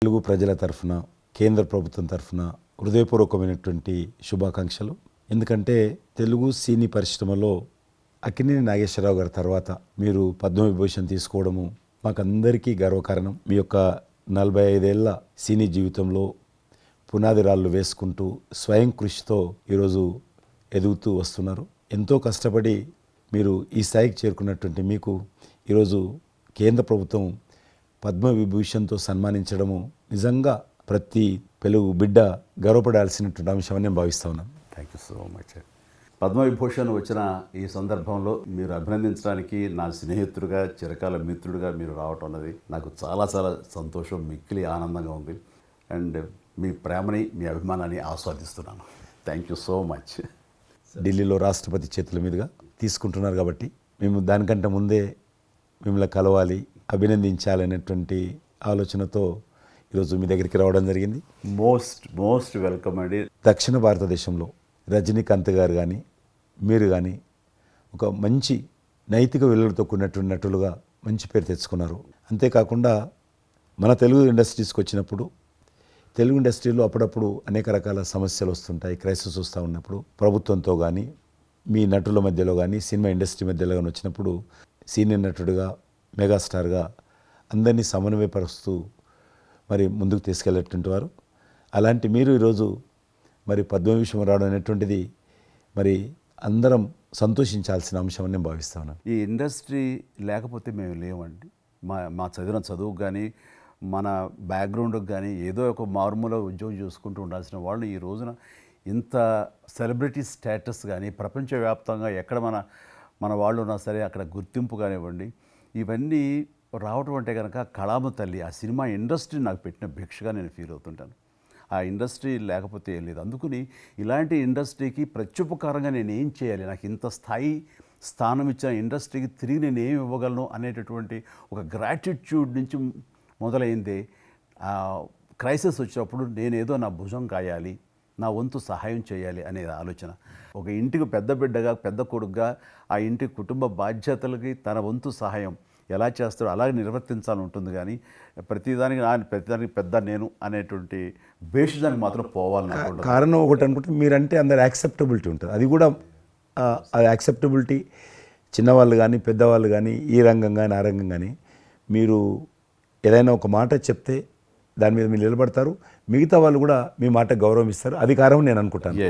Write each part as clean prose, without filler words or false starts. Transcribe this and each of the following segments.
తెలుగు ప్రజల తరఫున కేంద్ర ప్రభుత్వం తరఫున హృదయపూర్వకమైనటువంటి శుభాకాంక్షలు. ఎందుకంటే తెలుగు సినీ పరిశ్రమలో అక్కినేని నాగేశ్వరరావు గారి తర్వాత మీరు పద్మవిభూషణ్ తీసుకోవడము మాకందరికీ గర్వకారణం. మీ యొక్క 45 ఏళ్ల సినీ జీవితంలో పునాది రాళ్ళు వేసుకుంటూ స్వయం కృషితో ఈరోజు ఎదుగుతూ వస్తున్నారు. ఎంతో కష్టపడి మీరు ఈ స్థాయికి చేరుకున్నటువంటి మీకు ఈరోజు కేంద్ర ప్రభుత్వం పద్మవిభూషణ్తో సన్మానించడము నిజంగా ప్రతి తెలుగు బిడ్డ గర్వపడాల్సినటువంటి అంశం అని నేను భావిస్తా ఉన్నాను. Thank you so much. Padma Vibhushan వచ్చిన ఈ సందర్భంలో మీరు అభినందించడానికి నా స్నేహితుడిగా చిరకాల మిత్రుడిగా మీరు రావటం అన్నది నాకు చాలా చాలా సంతోషం, మిక్కిలి ఆనందంగా ఉంది. అండ్ మీ ప్రేమని మీ అభిమానాన్ని ఆస్వాదిస్తున్నాను. Thank you so much. ఢిల్లీలో రాష్ట్రపతి చేతుల మీదుగా తీసుకుంటున్నారు కాబట్టి మేము దానికంటే ముందే మిమ్మల్ని కలవాలి, అభినందించాలనేటువంటి ఆలోచనతో ఈరోజు మీ దగ్గరికి రావడం జరిగింది. మోస్ట్ వెల్కమ్ అండి. దక్షిణ భారతదేశంలో రజనీకాంత్ గారు కానీ మీరు కానీ ఒక మంచి నైతిక విలువలతో కూడినటువంటి నటులుగా మంచి పేరు తెచ్చుకున్నారు. అంతేకాకుండా మన తెలుగు ఇండస్ట్రీస్కి వచ్చినప్పుడు తెలుగు ఇండస్ట్రీలో అప్పుడప్పుడు అనేక రకాల సమస్యలు వస్తుంటాయి, క్రైసిస్ వస్తూ ఉన్నప్పుడు ప్రభుత్వంతో కానీ మీ నటుల మధ్యలో కానీ సినిమా ఇండస్ట్రీ మధ్యలో కానీ వచ్చినప్పుడు సీనియర్ నటుడుగా మెగాస్టార్గా అందరినీ సమన్వయపరుస్తూ మరి ముందుకు తీసుకెళ్ళేటువంటి వారు. అలాంటి మీరు ఈరోజు మరి పద్మవిభూషణ్ రావడం అనేటువంటిది మరి అందరం సంతోషించాల్సిన అంశం అని నేను భావిస్తా ఉన్నాను. ఈ ఇండస్ట్రీ లేకపోతే మేము లేవండి. మా చదివిన చదువుకు కానీ మన బ్యాక్గ్రౌండ్కి కానీ ఏదో ఒక మారుమూల ఉద్యోగం చూసుకుంటూ ఉండాల్సిన వాళ్ళు ఈ రోజున ఇంత సెలబ్రిటీ స్టేటస్ కానీ ప్రపంచవ్యాప్తంగా ఎక్కడ మన వాళ్ళు ఉన్నా సరే అక్కడ గుర్తింపు కానివ్వండి, ఇవన్నీ రావటం అంటే కనుక కళామ తల్లి ఆ సినిమా ఇండస్ట్రీ నాకు పెట్టిన భిక్షగా నేను ఫీల్ అవుతుంటాను. ఆ ఇండస్ట్రీ లేకపోతే ఏం లేదు. అందుకని ఇలాంటి ఇండస్ట్రీకి ప్రత్యుపకారంగా నేను ఏం చేయాలి, నాకు ఇంత స్థానం ఇచ్చిన ఇండస్ట్రీకి తిరిగి నేను ఏం ఇవ్వగలను అనేటటువంటి ఒక గ్రాటిట్యూడ్ నుంచి మొదలైంది. క్రైసిస్ వచ్చినప్పుడు నేనేదో నా భుజం కాయాలి, నా వంతు సహాయం చేయాలి అనేది ఆలోచన. ఒక ఇంటికి పెద్ద బిడ్డగా పెద్ద కొడుకుగా ఆ ఇంటి కుటుంబ బాధ్యతలకి తన వంతు సహాయం ఎలా చేస్తాడో అలాగే నిర్వర్తించాలని ఉంటుంది. కానీ ప్రతిదానికి పెద్ద నేను అనేటువంటి బేసిజానికి మాత్రం పోవాలని కారణం ఒకటి అనుకుంటే మీరంటే అందరు యాక్సెప్టబిలిటీ ఉంటుంది. అది కూడా అది యాక్సెప్టబిలిటీ చిన్నవాళ్ళు కానీ పెద్దవాళ్ళు కానీ ఈ రంగం కానీ ఆ రంగం కానీ మీరు ఏదైనా ఒక మాట చెప్తే దాని మీద మీరు నిలబడతారు, మిగతా వాళ్ళు కూడా మీ మాట గౌరవం ఇస్తారు. అది కారణం నేను అనుకుంటాను.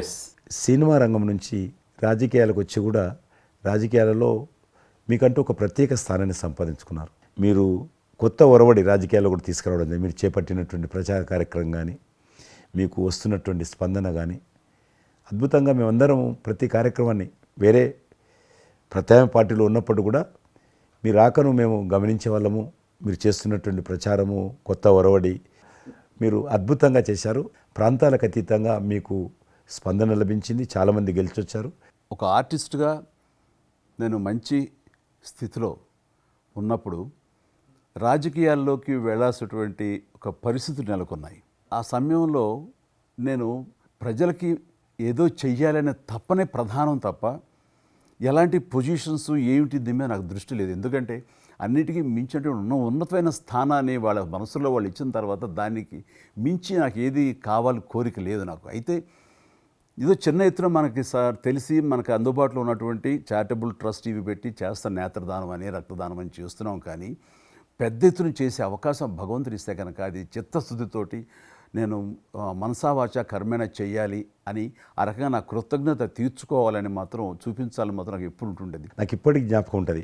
సినిమా రంగం నుంచి రాజకీయాలకు వచ్చి కూడా రాజకీయాలలో మీకంటూ ఒక ప్రత్యేక స్థానాన్ని సంపాదించుకున్నారు. మీరు కొత్త ఒరవడి రాజకీయాల్లో కూడా తీసుకురావడం జరిగింది. మీరు చేపట్టినటువంటి ప్రచార కార్యక్రమం కానీ మీకు వస్తున్నటువంటి స్పందన కానీ అద్భుతంగా మేమందరం ప్రతి కార్యక్రమాన్ని వేరే ప్రత్యామ్నాయ పార్టీలో ఉన్నప్పుడు కూడా మీ రాకను మేము గమనించే వాళ్ళము. మీరు చేస్తున్నటువంటి ప్రచారము కొత్త ఒరవడి మీరు అద్భుతంగా చేశారు. ప్రాంతాలకు అతీతంగా మీకు స్పందన లభించింది, చాలామంది గెలిచొచ్చారు. ఒక ఆర్టిస్ట్గా నేను మంచి స్థితిలో ఉన్నప్పుడు రాజకీయాల్లోకి వెళ్ళాల్సినటువంటి ఒక పరిస్థితులు నెలకొన్నాయి. ఆ సమయంలో నేను ప్రజలకి ఏదో చెయ్యాలనే తప్పనే ప్రధానం తప్ప ఎలాంటి పొజిషన్స్ ఏమిటి దీని మీద నాకు దృష్టి లేదు. ఎందుకంటే అన్నిటికీ మించి ఉన్నతమైన స్థానాన్ని వాళ్ళ మనసులో వాళ్ళు ఇచ్చిన తర్వాత దానికి మించి నాకు ఏది కావాలి కోరిక లేదు నాకు. అయితే ఏదో చిన్న ఎత్తున మనకి తెలిసి మనకు అందుబాటులో ఉన్నటువంటి చారిటబుల్ ట్రస్ట్ ఇవి పెట్టి చేస్తాం, నేత్రదానం అని రక్తదానం అని చేస్తున్నాం. కానీ పెద్ద ఎత్తున చేసే అవకాశం భగవంతుడు ఇస్తే కనుక అది చిత్తశుద్ధితోటి నేను మనసావాచ కర్మేణ చెయ్యాలి అని ఆ రకంగా నా కృతజ్ఞత తీర్చుకోవాలని మాత్రం చూపించాలని మాత్రం నాకు ఎప్పుడు ఉంటుండేది. నాకు ఇప్పటికి జ్ఞాపకం ఉంటుంది.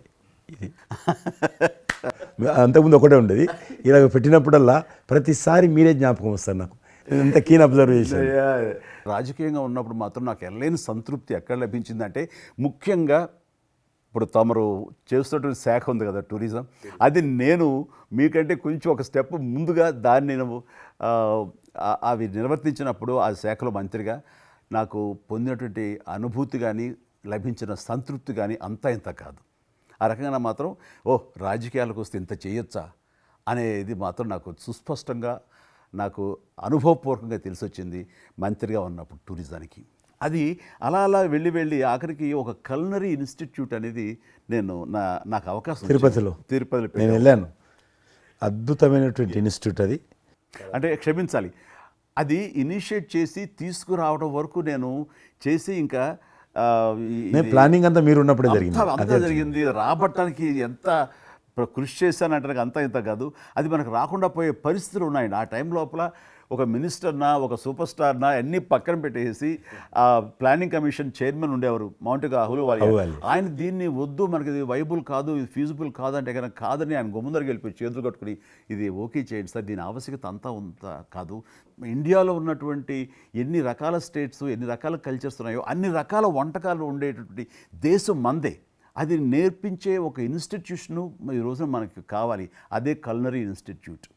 ఇది అంతకుముందు ఒకటే ఉండేది, ఇలాగ పెట్టినప్పుడల్లా ప్రతిసారి మీరే జ్ఞాపకం వస్తారు నాకు. ఎంత కీన్ అబ్జర్వేషన్. రాజకీయంగా ఉన్నప్పుడు మాత్రం నాకు ఎనలేని సంతృప్తి ఎక్కడ లభించిందంటే ముఖ్యంగా ఇప్పుడు తమరు చేస్తున్నటువంటి శాఖ ఉంది కదా టూరిజం, అది నేను మీకంటే కొంచెం ఒక స్టెప్ ముందుగా దాన్ని నేను అవి నిర్వర్తించినప్పుడు ఆ శాఖలో మంత్రిగా నాకు పొందినటువంటి అనుభూతి కానీ లభించిన సంతృప్తి కానీ అంతా ఇంత కాదు. ఆ రకంగా మాత్రం రాజకీయాలకు వస్తే ఇంత చేయొచ్చా అనేది మాత్రం నాకు సుస్పష్టంగా నాకు అనుభవపూర్వకంగా తెలిసొచ్చింది మంత్రిగా ఉన్నప్పుడు టూరిజానికి. అది అలా అలా వెళ్ళి ఆఖరికి ఒక కల్నరీ ఇన్స్టిట్యూట్ అనేది నాకు అవకాశం తిరుపతిలో నేను వెళ్ళాను. అద్భుతమైనటువంటి ఇన్స్టిట్యూట్ అది. అంటే క్షమించాలి, అది ఇనిషియేట్ చేసి తీసుకురావడం వరకు నేను చేసి ఇంకా ప్లానింగ్ అంతా మీరు ఉన్నప్పుడే జరిగింది. అంతా జరిగింది. రాబట్టడానికి ఎంత కృషి చేశానంటే అంతా ఇంత కాదు, అది మనకు రాకుండా పోయే పరిస్థితులు ఉన్నాయండి. ఆ టైం లోపల ఒక మినిస్టర్నా ఒక సూపర్ స్టార్నా అన్నీ పక్కన పెట్టేసి ఆ ప్లానింగ్ కమిషన్ చైర్మన్ ఉండేవారు మౌంటిగా అహ్లూవాలియా, ఆయన దీన్ని వద్దు, మనకి ఇది వైబుల్ కాదు, ఇది ఫీజిబుల్ కాదంటే కనుక కాదని ఆయన గుమ్మదరికి వెళ్ళిపోయి చేతులు కట్టుకుని ఇది ఓకే చేయండి సార్, దీని ఆవశ్యకత అంతా కాదు. ఇండియాలో ఉన్నటువంటి ఎన్ని రకాల స్టేట్స్, ఎన్ని రకాల కల్చర్స్ ఉన్నాయో అన్ని రకాల వంటకాలు ఉండేటటువంటి దేశం మందే. అది నేర్పించే ఒక ఇన్స్టిట్యూషను ఈ రోజున మనకి కావాలి, అదే కల్నరీ ఇన్స్టిట్యూట్.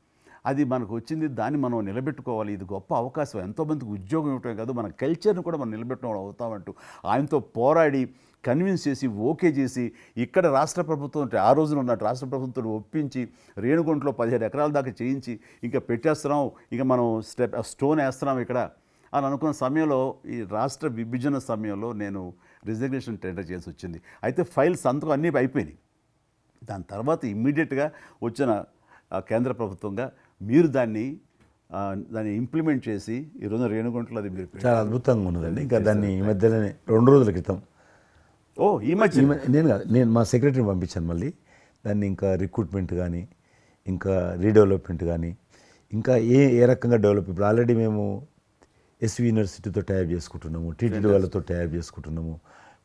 అది మనకు వచ్చింది, దాన్ని మనం నిలబెట్టుకోవాలి. ఇది గొప్ప అవకాశం, ఎంతోమందికి ఉద్యోగం ఇవ్వటమే కాదు, మన కల్చర్ని కూడా మనం నిలబెట్టడం అవుతామంటూ ఆయనతో పోరాడి కన్విన్స్ చేసి ఓకే చేసి ఇక్కడ రాష్ట్ర ప్రభుత్వం అంటే ఆ రోజున ఉన్న రాష్ట్ర ప్రభుత్వం ఒప్పించి రేణుగుంటలో 17 ఎకరాల దాకా చేయించి ఇంకా పెట్టేస్తున్నాం, ఇంకా మనం స్టోన్ వేస్తున్నాం ఇక్కడ అని అనుకున్న సమయంలో ఈ రాష్ట్ర విభజన సమయంలో నేను రిజిగ్నేషన్ టెండర్ చేసి వచ్చింది. అయితే ఫైల్ సంతకం అన్నీ అయిపోయినాయి. దాని తర్వాత ఇమ్మీడియట్గా వచ్చిన కేంద్ర ప్రభుత్వంగా మీరు దాన్ని ఇంప్లిమెంట్ చేసి ఈరోజు రేణుగుంటలో అది మీరు చాలా అద్భుతంగా ఉన్నదండి. ఇంకా దాన్ని ఈ మధ్యలోనే 2 రోజుల క్రితం ఈ మధ్య నేను మా సెక్రటరీని పంపించాను. మళ్ళీ దాన్ని ఇంకా రిక్రూట్మెంట్ కానీ ఇంకా రీడెవలప్మెంట్ కానీ ఇంకా ఏ రకంగా డెవలప్, ఇప్పుడు ఆల్రెడీ మేము ఎస్వి యూనివర్సిటీతో టైప్ చేసుకుంటున్నాము, టీటీడీ వాళ్ళతో టైప్ చేసుకుంటున్నాము,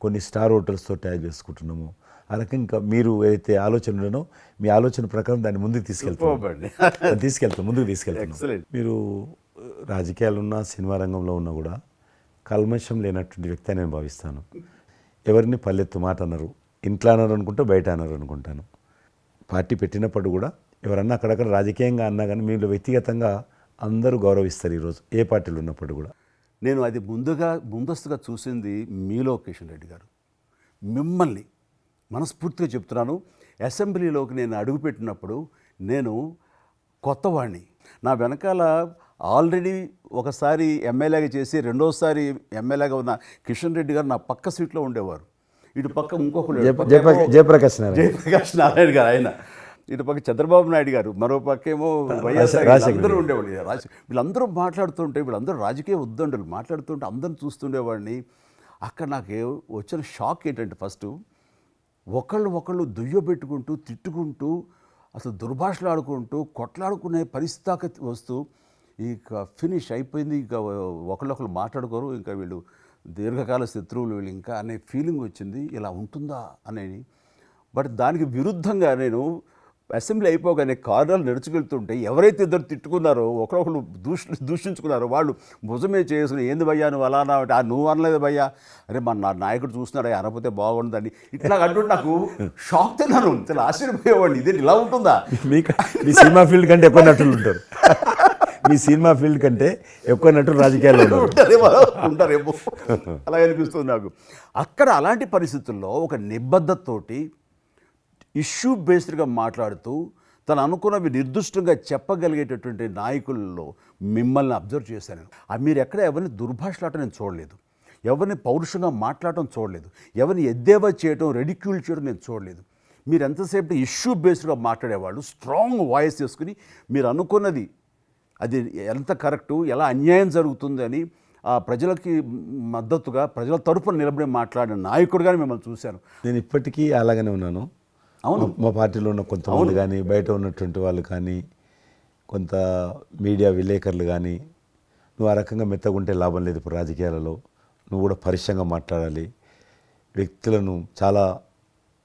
కొన్ని స్టార్ హోటల్స్తో టైప్ చేసుకుంటున్నాము. ఆ రకంగా ఇంకా మీరు ఏదైతే ఆలోచన ఉండనో మీ ఆలోచన ప్రకారం దాన్ని ముందుకు ముందుకు తీసుకెళ్తాం. మీరు రాజకీయాలు ఉన్నా సినిమా రంగంలో ఉన్నా కూడా కల్మషం లేనటువంటి వ్యక్తి అని నేను భావిస్తాను. ఎవరిని పల్లెత్తు మాట అన్నారు, ఇంట్లో అన్నారు అనుకుంటే బయట అన్నారు అనుకుంటాను. పార్టీ పెట్టినప్పుడు కూడా ఎవరన్నా అక్కడక్కడ రాజకీయంగా అన్నా కానీ మీరు వ్యక్తిగతంగా అందరూ గౌరవిస్తారు ఈరోజు ఏ పార్టీలు ఉన్నప్పుడు కూడా. నేను అది ముందస్తుగా చూసింది మీలో కిషన్ రెడ్డి గారు. మిమ్మల్ని మనస్ఫూర్తిగా చెప్తున్నాను, అసెంబ్లీలోకి నేను అడుగుపెట్టినప్పుడు నేను కొత్తవాడిని. నా వెనకాల ఆల్రెడీ ఒకసారి ఎమ్మెల్యేగా చేసి రెండోసారి ఎమ్మెల్యేగా ఉన్న కిషన్ రెడ్డి గారు నా పక్క సీట్లో ఉండేవారు. ఇటు పక్క ఇంకొకరు జయప్రకాష్ నారాయణ గారు, ఆయన ఇటు పక్క చంద్రబాబు నాయుడు గారు, మరో పక్కేమో వైఎస్ఆర్, అందరూ ఉండేవాళ్ళు. వీళ్ళందరూ మాట్లాడుతుంటే, వీళ్ళందరూ రాజకీయ ఉద్దండులు మాట్లాడుతుంటే అందరిని చూస్తుండేవాడిని. అక్కడ నాకు వచ్చిన షాక్ ఏంటంటే, ఫస్ట్ ఒకళ్ళు దుయ్యబెట్టుకుంటూ తిట్టుకుంటూ అసలు దుర్భాషలు ఆడుకుంటూ కొట్లాడుకునే పరిస్థితి వస్తూ ఇక ఫినిష్ అయిపోయింది, ఇక ఒకళ్ళొకళ్ళు మాట్లాడుకోరు, ఇంకా వీళ్ళు దీర్ఘకాల శత్రువులు వీళ్ళు ఇంకా అనే ఫీలింగ్ వచ్చింది. ఇలా ఉంటుందా అనేది. బట్ దానికి విరుద్ధంగా నేను అసెంబ్లీ అయిపోగానే కారులో నడుచుకెళ్తుంటే ఎవరైతే ఇద్దరు తిట్టుకున్నారో ఒకరొకరు దూషించుకున్నారో వాళ్ళు భుజమే చేసుకుని ఏంది భయ్యా నువ్వు అలా అన్నావు, నువ్వు అనలేదు భయ్యా, అరే నా నాయకుడు చూస్తున్నాడు అనకపోతే బాగుండదని ఇట్లా అంటుంటే నాకు షాక్ తిన్నాను, చాలా ఆశ్చర్యపోయేవాడిని. ఇది ఇలా ఉంటుందా? మీ సినిమా ఫీల్డ్ కంటే ఎక్కువ నటులు ఉంటారు, మీ సినిమా ఫీల్డ్ కంటే ఎక్కువ నటులు రాజకీయాల్లో ఉంటారేమో అలా అనిపిస్తుంది నాకు. అక్కడ అలాంటి పరిస్థితుల్లో ఒక నిబద్ధతతోటి ఇష్యూ బేస్డ్గా మాట్లాడుతూ తను అనుకున్నవి నిర్దిష్టంగా చెప్పగలిగేటటువంటి నాయకుల్లో మిమ్మల్ని అబ్జర్వ్ చేశాను. మీరు ఎక్కడ ఎవరిని దుర్భాషలాటం నేను చూడలేదు, ఎవరిని పౌరుషంగా మాట్లాడటం చూడలేదు, ఎవరిని ఎద్దేవా చేయడం రెడిక్యూల్ చేయడం నేను చూడలేదు. మీరు ఎంతసేపు ఇష్యూ బేస్డ్గా మాట్లాడేవాళ్ళు, స్ట్రాంగ్ వాయిస్ చేసుకుని మీరు అనుకున్నది అది ఎంత కరెక్టు, ఎలా అన్యాయం జరుగుతుంది అని ఆ ప్రజలకి మద్దతుగా ప్రజల తరపున నిలబడి మాట్లాడిన నాయకుడిగానే మిమ్మల్ని చూశాను. నేను ఇప్పటికీ అలాగనే ఉన్నాను. అవును, మా పార్టీలో ఉన్న కొంతమంది కానీ బయట ఉన్నటువంటి వాళ్ళు కానీ కొంత మీడియా విలేకరులు కానీ నువ్వు ఆ రకంగా మెత్తగుంటే లాభం లేదు, ఇప్పుడు రాజకీయాలలో నువ్వు కూడా పరుషంగా మాట్లాడాలి, వ్యక్తులను చాలా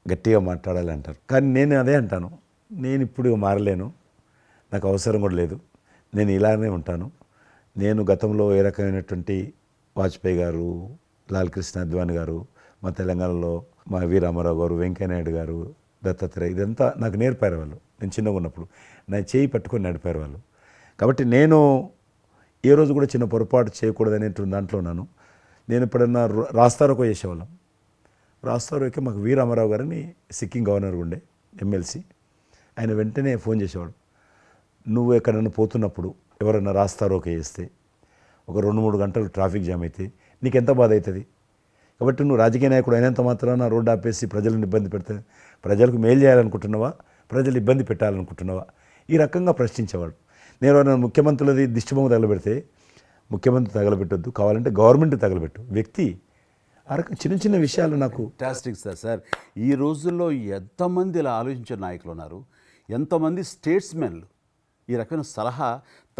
గట్టిగా మాట్లాడాలి అంటారు. కానీ నేను అదే అంటాను, నేను ఇప్పుడు మారలేను, నాకు అవసరం కూడా లేదు, నేను ఇలానే ఉంటాను. నేను గతంలో ఏ రకమైనటువంటి వాజ్పేయి గారు, లాల్ కృష్ణ అద్వానీ గారు, మా తెలంగాణలో మా వి రామారావు గారు, వెంకయ్యనాయుడు గారు, దత్తాత్రేయ, ఇదంతా నాకు నేర్పారు వాళ్ళు. నేను చిన్నగా ఉన్నప్పుడు నా చేయి పట్టుకొని నడిపారు వాళ్ళు. కాబట్టి నేను ఏ రోజు కూడా చిన్న పొరపాటు చేయకూడదనేటువంటి దాంట్లో ఉన్నాను. నేను ఎప్పుడన్నా రాస్తారోకో చేసేవాళ్ళం. రాస్తారోకే మాకు వి రామారావు గారని సిక్కిం గవర్నర్ ఉండే ఎమ్మెల్సీ, ఆయన వెంటనే ఫోన్ చేసేవాడు. నువ్వు ఎక్కడన్నా పోతున్నప్పుడు ఎవరన్నా రాస్తారోకే చేస్తే ఒక 2-3 గంటలు ట్రాఫిక్ జామ్ అయితే నీకెంత బాధ అవుతుంది. కాబట్టి నువ్వు రాజకీయ నాయకుడు అయినంత మాత్రాన రోడ్డు ఆపేసి ప్రజలను ఇబ్బంది పెడితే ప్రజలకు మేలు చేయాలనుకుంటున్నావా, ప్రజలు ఇబ్బంది పెట్టాలనుకుంటున్నావా, ఈ రకంగా ప్రశ్నించేవాడు. నేను ఎవరైనా ముఖ్యమంత్రులది దిష్టిబొమ్మ తగలబెడితే ముఖ్యమంత్రి తగలబెట్టొద్దు, కావాలంటే గవర్నమెంట్ తగలబెట్టు, వ్యక్తి ఆ రకం చిన్న చిన్న విషయాలు నాకు ఫ్యాంటాస్టిక్ సార్. ఈ రోజుల్లో ఎంతమంది ఇలా ఆలోచించే నాయకులు ఉన్నారు, ఎంతమంది స్టేట్స్మెన్లు ఈ రకమైన సలహా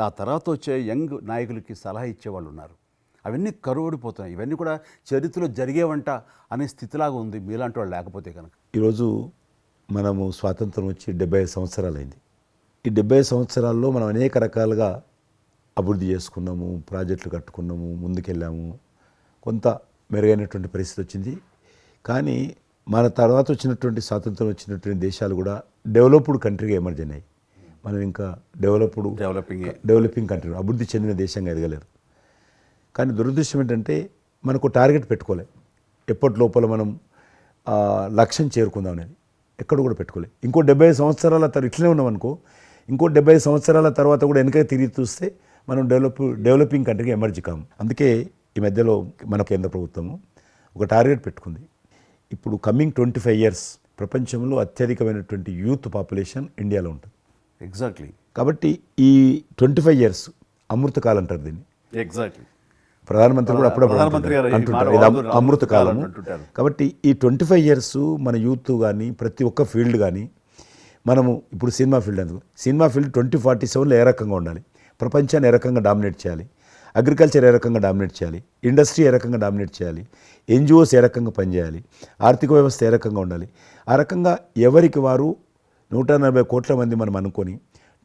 ఆ తర్వాత వచ్చే యంగ్ నాయకులకి సలహా ఇచ్చేవాళ్ళు ఉన్నారు. అవన్నీ కరువడిపోతున్నాయి. ఇవన్నీ కూడా చరిత్రలో జరిగేవంట అనే స్థితిలాగా ఉంది మీలాంటి వాళ్ళు లేకపోతే కనుక. ఈరోజు మనము స్వాతంత్రం వచ్చి 75 సంవత్సరాలైంది. ఈ 75 సంవత్సరాల్లో మనం అనేక రకాలుగా అభివృద్ధి చేసుకున్నాము, ప్రాజెక్టులు కట్టుకున్నాము, ముందుకెళ్ళాము, కొంత మెరుగైనటువంటి పరిస్థితి వచ్చింది. కానీ మన తర్వాత వచ్చినటువంటి స్వాతంత్రం వచ్చినటువంటి దేశాలు కూడా డెవలప్డ్ కంట్రీగా ఎమర్జ్ అయినాయి. మనం ఇంకా డెవలపింగ్ కంట్రీ, అభివృద్ధి చెందిన దేశంగా ఎదగలేదు. కానీ దురదృష్టం ఏంటంటే మనకు టార్గెట్ పెట్టుకోలే, ఎప్పటి లోపల మనం లక్ష్యం చేరుకుందాం అనేది ఎక్కడ కూడా పెట్టుకోలేదు. ఇంకో 75 సంవత్సరాల తర్వాత ఇట్లనే ఉన్నాం అనుకో, ఇంకో 75 సంవత్సరాల తర్వాత కూడా వెనక తిరిగి చూస్తే మనం డెవలపింగ్ కంట్రీగా ఎమర్జ్ కాము. అందుకే ఈ మధ్యలో మన కేంద్ర ప్రభుత్వము ఒక టార్గెట్ పెట్టుకుంది. ఇప్పుడు కమింగ్ 25 ఇయర్స్ ప్రపంచంలో అత్యధికమైనటువంటి యూత్ పాపులేషన్ ఇండియాలో ఉంటుంది. ఎగ్జాక్ట్లీ. కాబట్టి ఈ 25 ఇయర్స్ అమృతకాలం అంటారు దీన్ని. ఎగ్జాక్ట్లీ. ప్రధానమంత్రి కూడా అప్పుడప్పుడు అంటుంటారు ఇది అమృత కాలం. కాబట్టి ఈ 25 ఇయర్స్ మన యూత్ కానీ ప్రతి ఒక్క ఫీల్డ్ కానీ మనము ఇప్పుడు సినిమా ఫీల్డ్ అందుకు సినిమా ఫీల్డ్ 2047లో ఏ రకంగా ఉండాలి, ప్రపంచాన్ని ఏ రకంగా డామినేట్ చేయాలి, అగ్రికల్చర్ ఏ రకంగా డామినేట్ చేయాలి, ఇండస్ట్రీ ఏ రకంగా డామినేట్ చేయాలి, ఎన్జిఓస్ ఏ రకంగా పనిచేయాలి, ఆర్థిక వ్యవస్థ ఏ రకంగా ఉండాలి, ఆ రకంగా ఎవరికి వారు 140 కోట్ల మంది మనం అనుకొని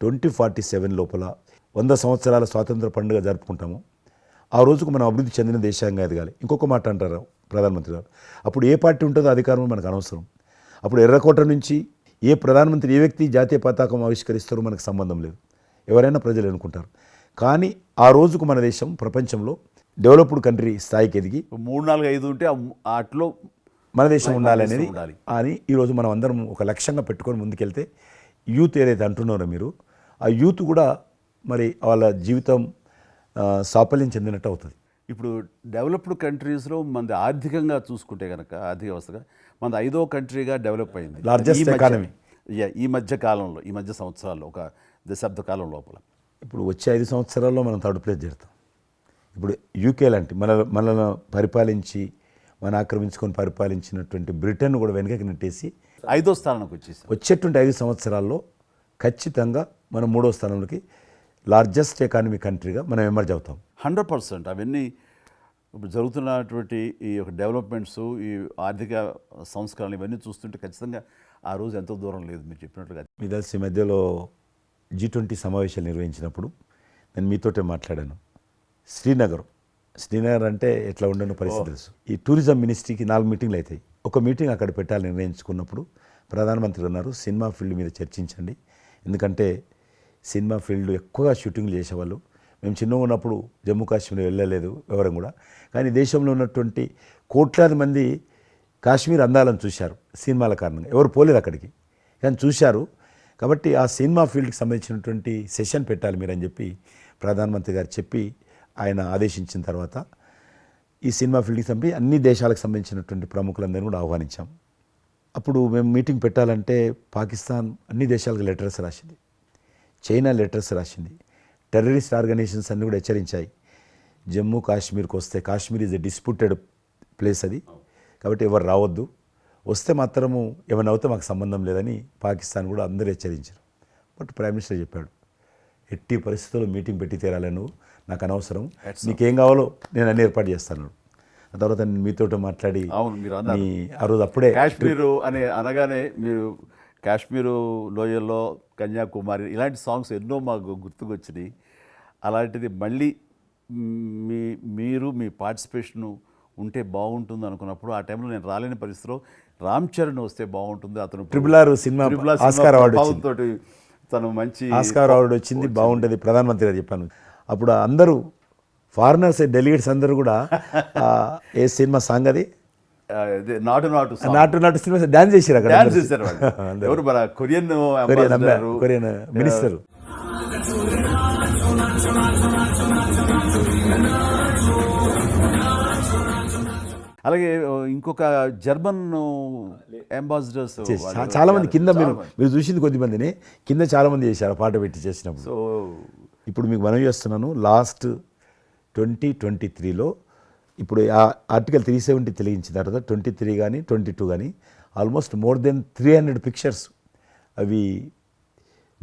2047 లోపల 100 సంవత్సరాల స్వాతంత్ర పండుగ జరుపుకుంటాము. ఆ రోజుకు మనం అభివృద్ధి చెందిన దేశంగా ఎదగాలి. ఇంకొక మాట అంటారు ప్రధానమంత్రి గారు, అప్పుడు ఏ పార్టీ ఉంటుందో అధికారం మనకు అనవసరం. అప్పుడు ఎర్రకోట నుంచి ఏ ప్రధానమంత్రి ఏ వ్యక్తి జాతీయ పతాకం ఆవిష్కరిస్తారో మనకు సంబంధం లేదు, ఎవరైనా ప్రజలు అనుకుంటారు. కానీ ఆ రోజుకు మన దేశం ప్రపంచంలో డెవలప్డ్ కంట్రీ స్థాయికి ఎదిగి 3, 4, 5 ఉంటే వాటిలో మన దేశం ఉండాలి అనేది అని ఈరోజు మనం అందరం ఒక లక్ష్యంగా పెట్టుకొని ముందుకెళ్తే యూత్ ఏదైతే అంటున్నారో మీరు, ఆ యూత్ కూడా మరి వాళ్ళ జీవితం సాఫల్యం చెందినట్టు అవుతుంది. ఇప్పుడు డెవలప్డ్ కంట్రీస్లో మనది ఆర్థికంగా చూసుకుంటే కనుక ఆర్థిక వ్యవస్థగా మనది 5వ కంట్రీగా డెవలప్ అయింది. లార్జెస్ట్ ఎకానమీ ఈ మధ్య కాలంలో, ఈ మధ్య సంవత్సరాల్లో, ఒక దశాబ్ద కాలం లోపల. ఇప్పుడు వచ్చే 5 సంవత్సరాల్లో మనం థర్డ్ ప్లేస్ చేరుతాం. ఇప్పుడు యూకే లాంటి మనల్ని పరిపాలించి ఆక్రమించుకొని పరిపాలించినటువంటి బ్రిటన్ కూడా వెనకకి నెట్టేసి 5వ స్థానానికి వచ్చేసి వచ్చేటువంటి 5 సంవత్సరాల్లో ఖచ్చితంగా మనం 3వ స్థానంలోకి లార్జెస్ట్ ఎకానమీ కంట్రీగా మనం ఎమర్జ్ అవుతాం. 100%. అవన్నీ ఇప్పుడు జరుగుతున్నటువంటి ఈ యొక్క డెవలప్మెంట్స్, ఈ ఆర్థిక సంస్కరణలు ఇవన్నీ చూస్తుంటే ఖచ్చితంగా ఆ రోజు ఎంతో దూరం లేదు మీరు చెప్పినట్లుగా. మీ తెలిసి మధ్యలో G20 సమావేశాలు నిర్వహించినప్పుడు నేను మీతోటే మాట్లాడాను. శ్రీనగర్ అంటే ఎట్లా ఉండను పరిస్థితి తెలుసు. ఈ టూరిజం మినిస్ట్రీకి 4 మీటింగ్లు అవుతాయి. ఒక మీటింగ్ అక్కడ పెట్టాలని నిర్ణయించుకున్నప్పుడు ప్రధానమంత్రి అన్నారు, సినిమా ఫీల్డ్ మీద చర్చించండి, ఎందుకంటే సినిమా ఫీల్డ్ ఎక్కువగా షూటింగ్లు చేసేవాళ్ళు. మేము చిన్నగా ఉన్నప్పుడు జమ్మూ కాశ్మీర్ వెళ్ళలేదు ఎవరం కూడా, కానీ దేశంలో ఉన్నటువంటి కోట్లాది మంది కాశ్మీర్ అందాలను చూశారు సినిమాల కారణంగా. ఎవరు పోలేదు అక్కడికి, కానీ చూశారు. కాబట్టి ఆ సినిమా ఫీల్డ్కి సంబంధించినటువంటి సెషన్ పెట్టాలి మీరని చెప్పి ప్రధానమంత్రి గారు చెప్పి ఆయన ఆదేశించిన తర్వాత ఈ సినిమా ఫీల్డ్కి సంబంధించి అన్ని దేశాలకు సంబంధించినటువంటి ప్రముఖులందరినీ కూడా ఆహ్వానించాం. అప్పుడు మేము మీటింగ్ పెట్టాలంటే పాకిస్తాన్ అన్ని దేశాలకు లెటర్స్ రాసింది, చైనా లెటర్స్ రాసింది, టెర్రరిస్ట్ ఆర్గనైజేషన్స్ అన్నీ కూడా హెచ్చరించాయి. జమ్మూ కాశ్మీర్కి వస్తే Kashmir is a disputed place అది, కాబట్టి ఎవరు రావద్దు, వస్తే మాత్రము ఏమైనా అవుతే మాకు సంబంధం లేదని పాకిస్తాన్ కూడా అందరూ హెచ్చరించారు. బట్ ప్రైమ్ మినిస్టర్ చెప్పాడు, ఎట్టి పరిస్థితుల్లో మీటింగ్ పెట్టి తీరాలి, నువ్వు నాకు అనవసరం, నీకేం కావాలో నేను అన్ని ఏర్పాటు చేస్తాను. ఆ తర్వాత నేను మీతో మాట్లాడి ఆ రోజు అప్పుడే కాశ్మీరు అనగానే మీరు కాశ్మీరు లోయల్లో కన్యాకుమారి ఇలాంటి సాంగ్స్ ఎన్నో మాకు గుర్తుకొచ్చినాయి. అలాంటిది మళ్ళీ మీరు మీ పార్టిసిపేషన్ ఉంటే బాగుంటుంది అనుకున్నప్పుడు ఆ టైంలో నేను రాలేని పరిస్థితిలో రామ్ చరణ్ వస్తే బాగుంటుంది, అతను RRR సినిమా ఆస్కార్ అవార్డు తోటి తను మంచి ఆస్కార్ అవార్డు వచ్చింది, బాగుంటుంది ప్రధానమంత్రి గారు చెప్పాను. అప్పుడు అందరూ ఫారినర్స్ డెలిగేట్స్ అందరూ కూడా ఏ సినిమా సాంగ్ అది నాటు సినిమా డాన్స్ చేశారు అక్కడ. ఎవరు మన కొరియన్ మినిస్టర్. అలాగే ఇంకొక జర్మన్ అంబాసిడర్స్ చాలా మంది కింద మీరు చూసింది కొద్దిమందిని కింద చాలా మంది చేశారు పాట పెట్టి చేసినప్పుడు. సో ఇప్పుడు మీకు మనవి చేస్తున్నాను, లాస్ట్ 2023లో ఇప్పుడు ఆ ఆర్టికల్ 370 తెలియించిన తర్వాత 23 కానీ 22 కానీ ఆల్మోస్ట్ మోర్ దెన్ 300 పిక్చర్స్ అవి